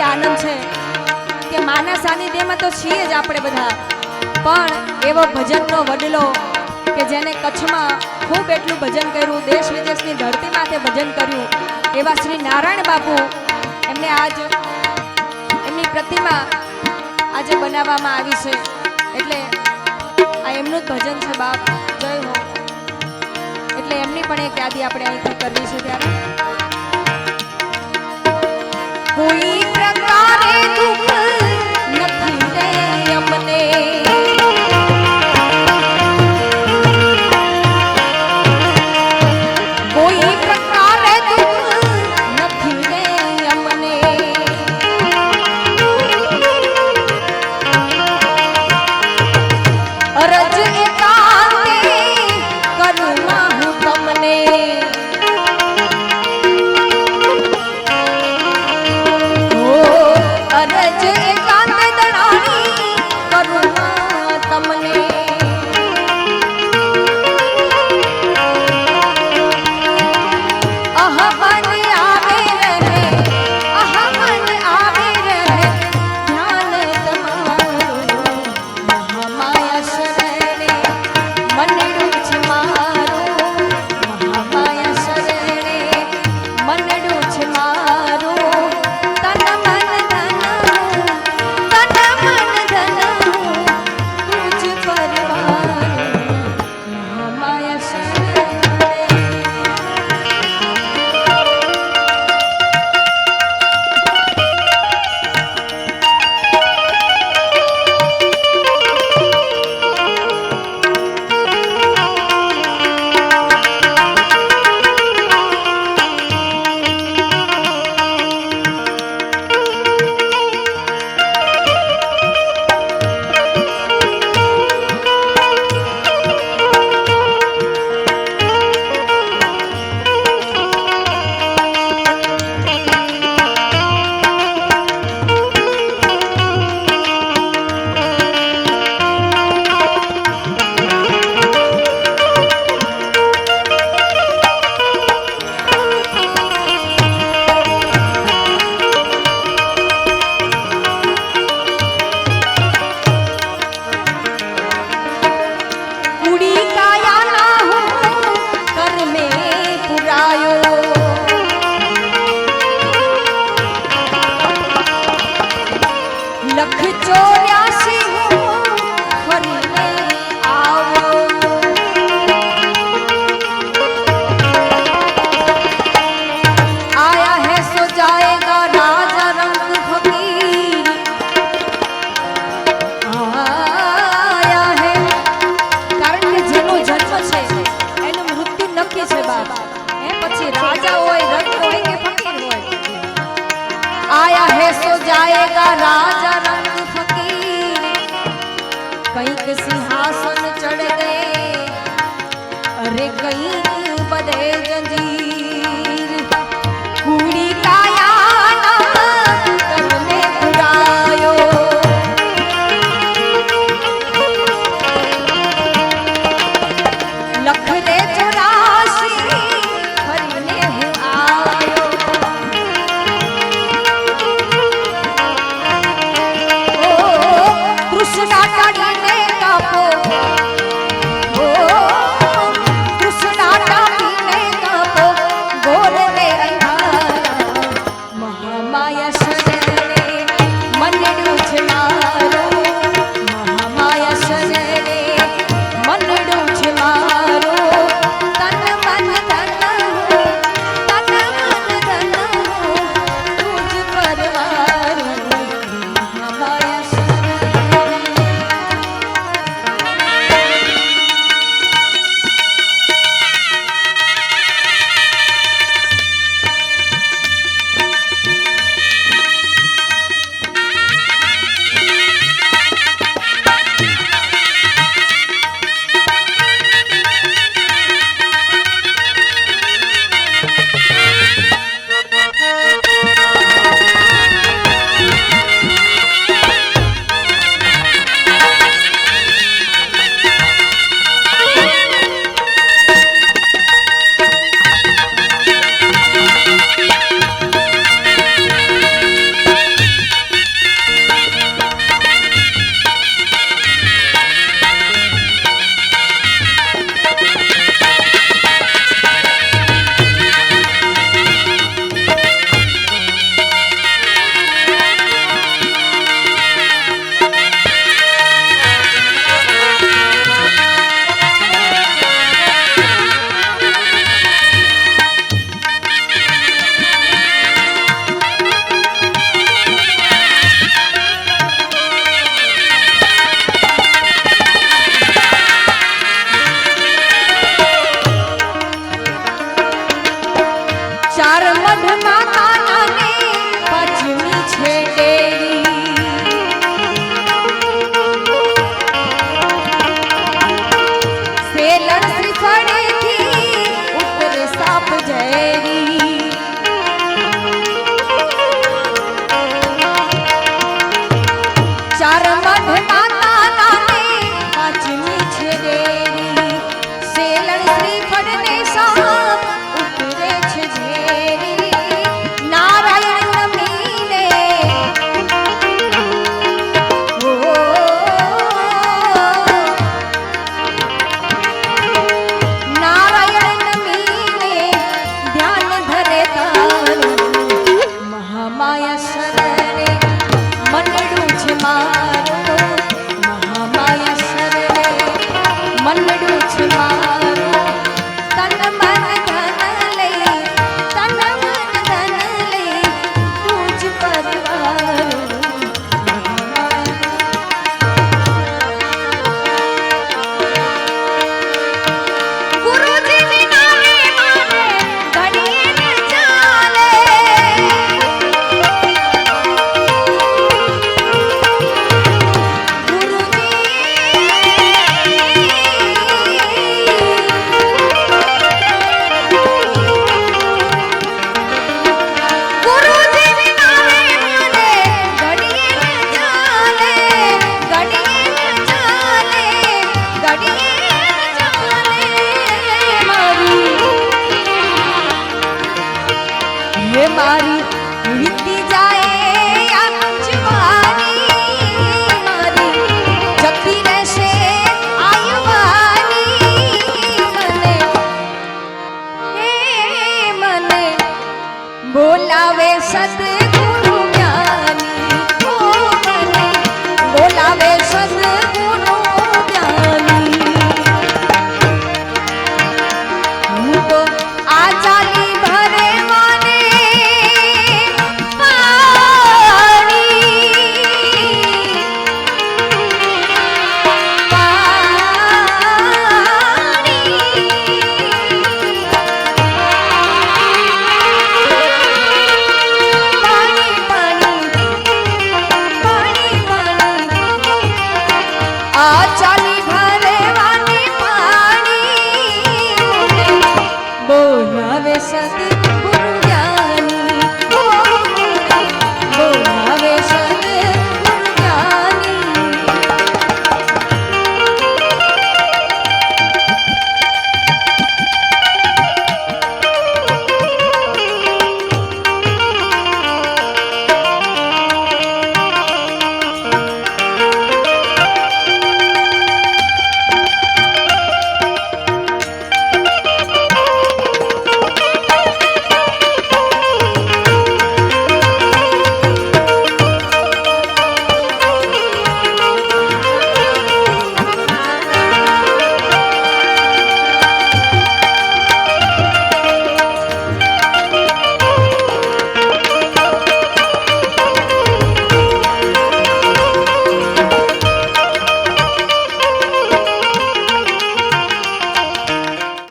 આનંદ છે કે માના સાનિધ્યમાં તો છીએ જ આપણે બધા, પણ એવો ભજનનો વડલો કે જેને કચ્છમાં ખૂબ એટલું ભજન કર્યું, દેશ વિદેશની ધરતી માથે ભજન કર્યું, એવા શ્રી નારાયણ બાપુ, એમને આજ એમની પ્રતિમા આજે બનાવવામાં આવી છે, એટલે આ એમનું જ ભજન છે બાપ, જય હો. એટલે એમની પણ એક યાદી આપણે અહીંથી કરવી છે. ત્યારે કોઈ પ્રકારે દુઃખ નથી રે અમને, કોઈ પ્રકારે દુઃખ નથી રે અમને, અરજ એકાંતે કરુણા હું તમને, અરજ એકાંતે દણાની કરુણા તમને, અહમન આવે રહે, અહમન આવે રહે, ધ્યાન તમારું મહામાયા શરણે મનડું છે મારું, મહામાયા શરણે મનડું છે મારું, તન મન ધન, તન મન ધન તુજ પરવાનું, મહામાયા શરણે. कुड़ी काया ना हूँ कर में पुरायो, लख 84 हूँ फरने आओ, आया है सो जाएगा राजा रंग फकीर, आया है, કારણ કે જેનો જન્મ છે એનું મૃત્યુ નક્કી છે બાપ, એ પછી રાજા હોય, રંગ હોય કે ફકીર હોય. આયા હે સો જાયેગા રાજા રંગ ફકીર, કંઈક સિંહાસન ચढ़ દે, અરે કંઈક બદે જંજીર, કુડી કાયા ના કરને પુરાયો, લખ દે 84 ફરીને હું આયો. વિવિધ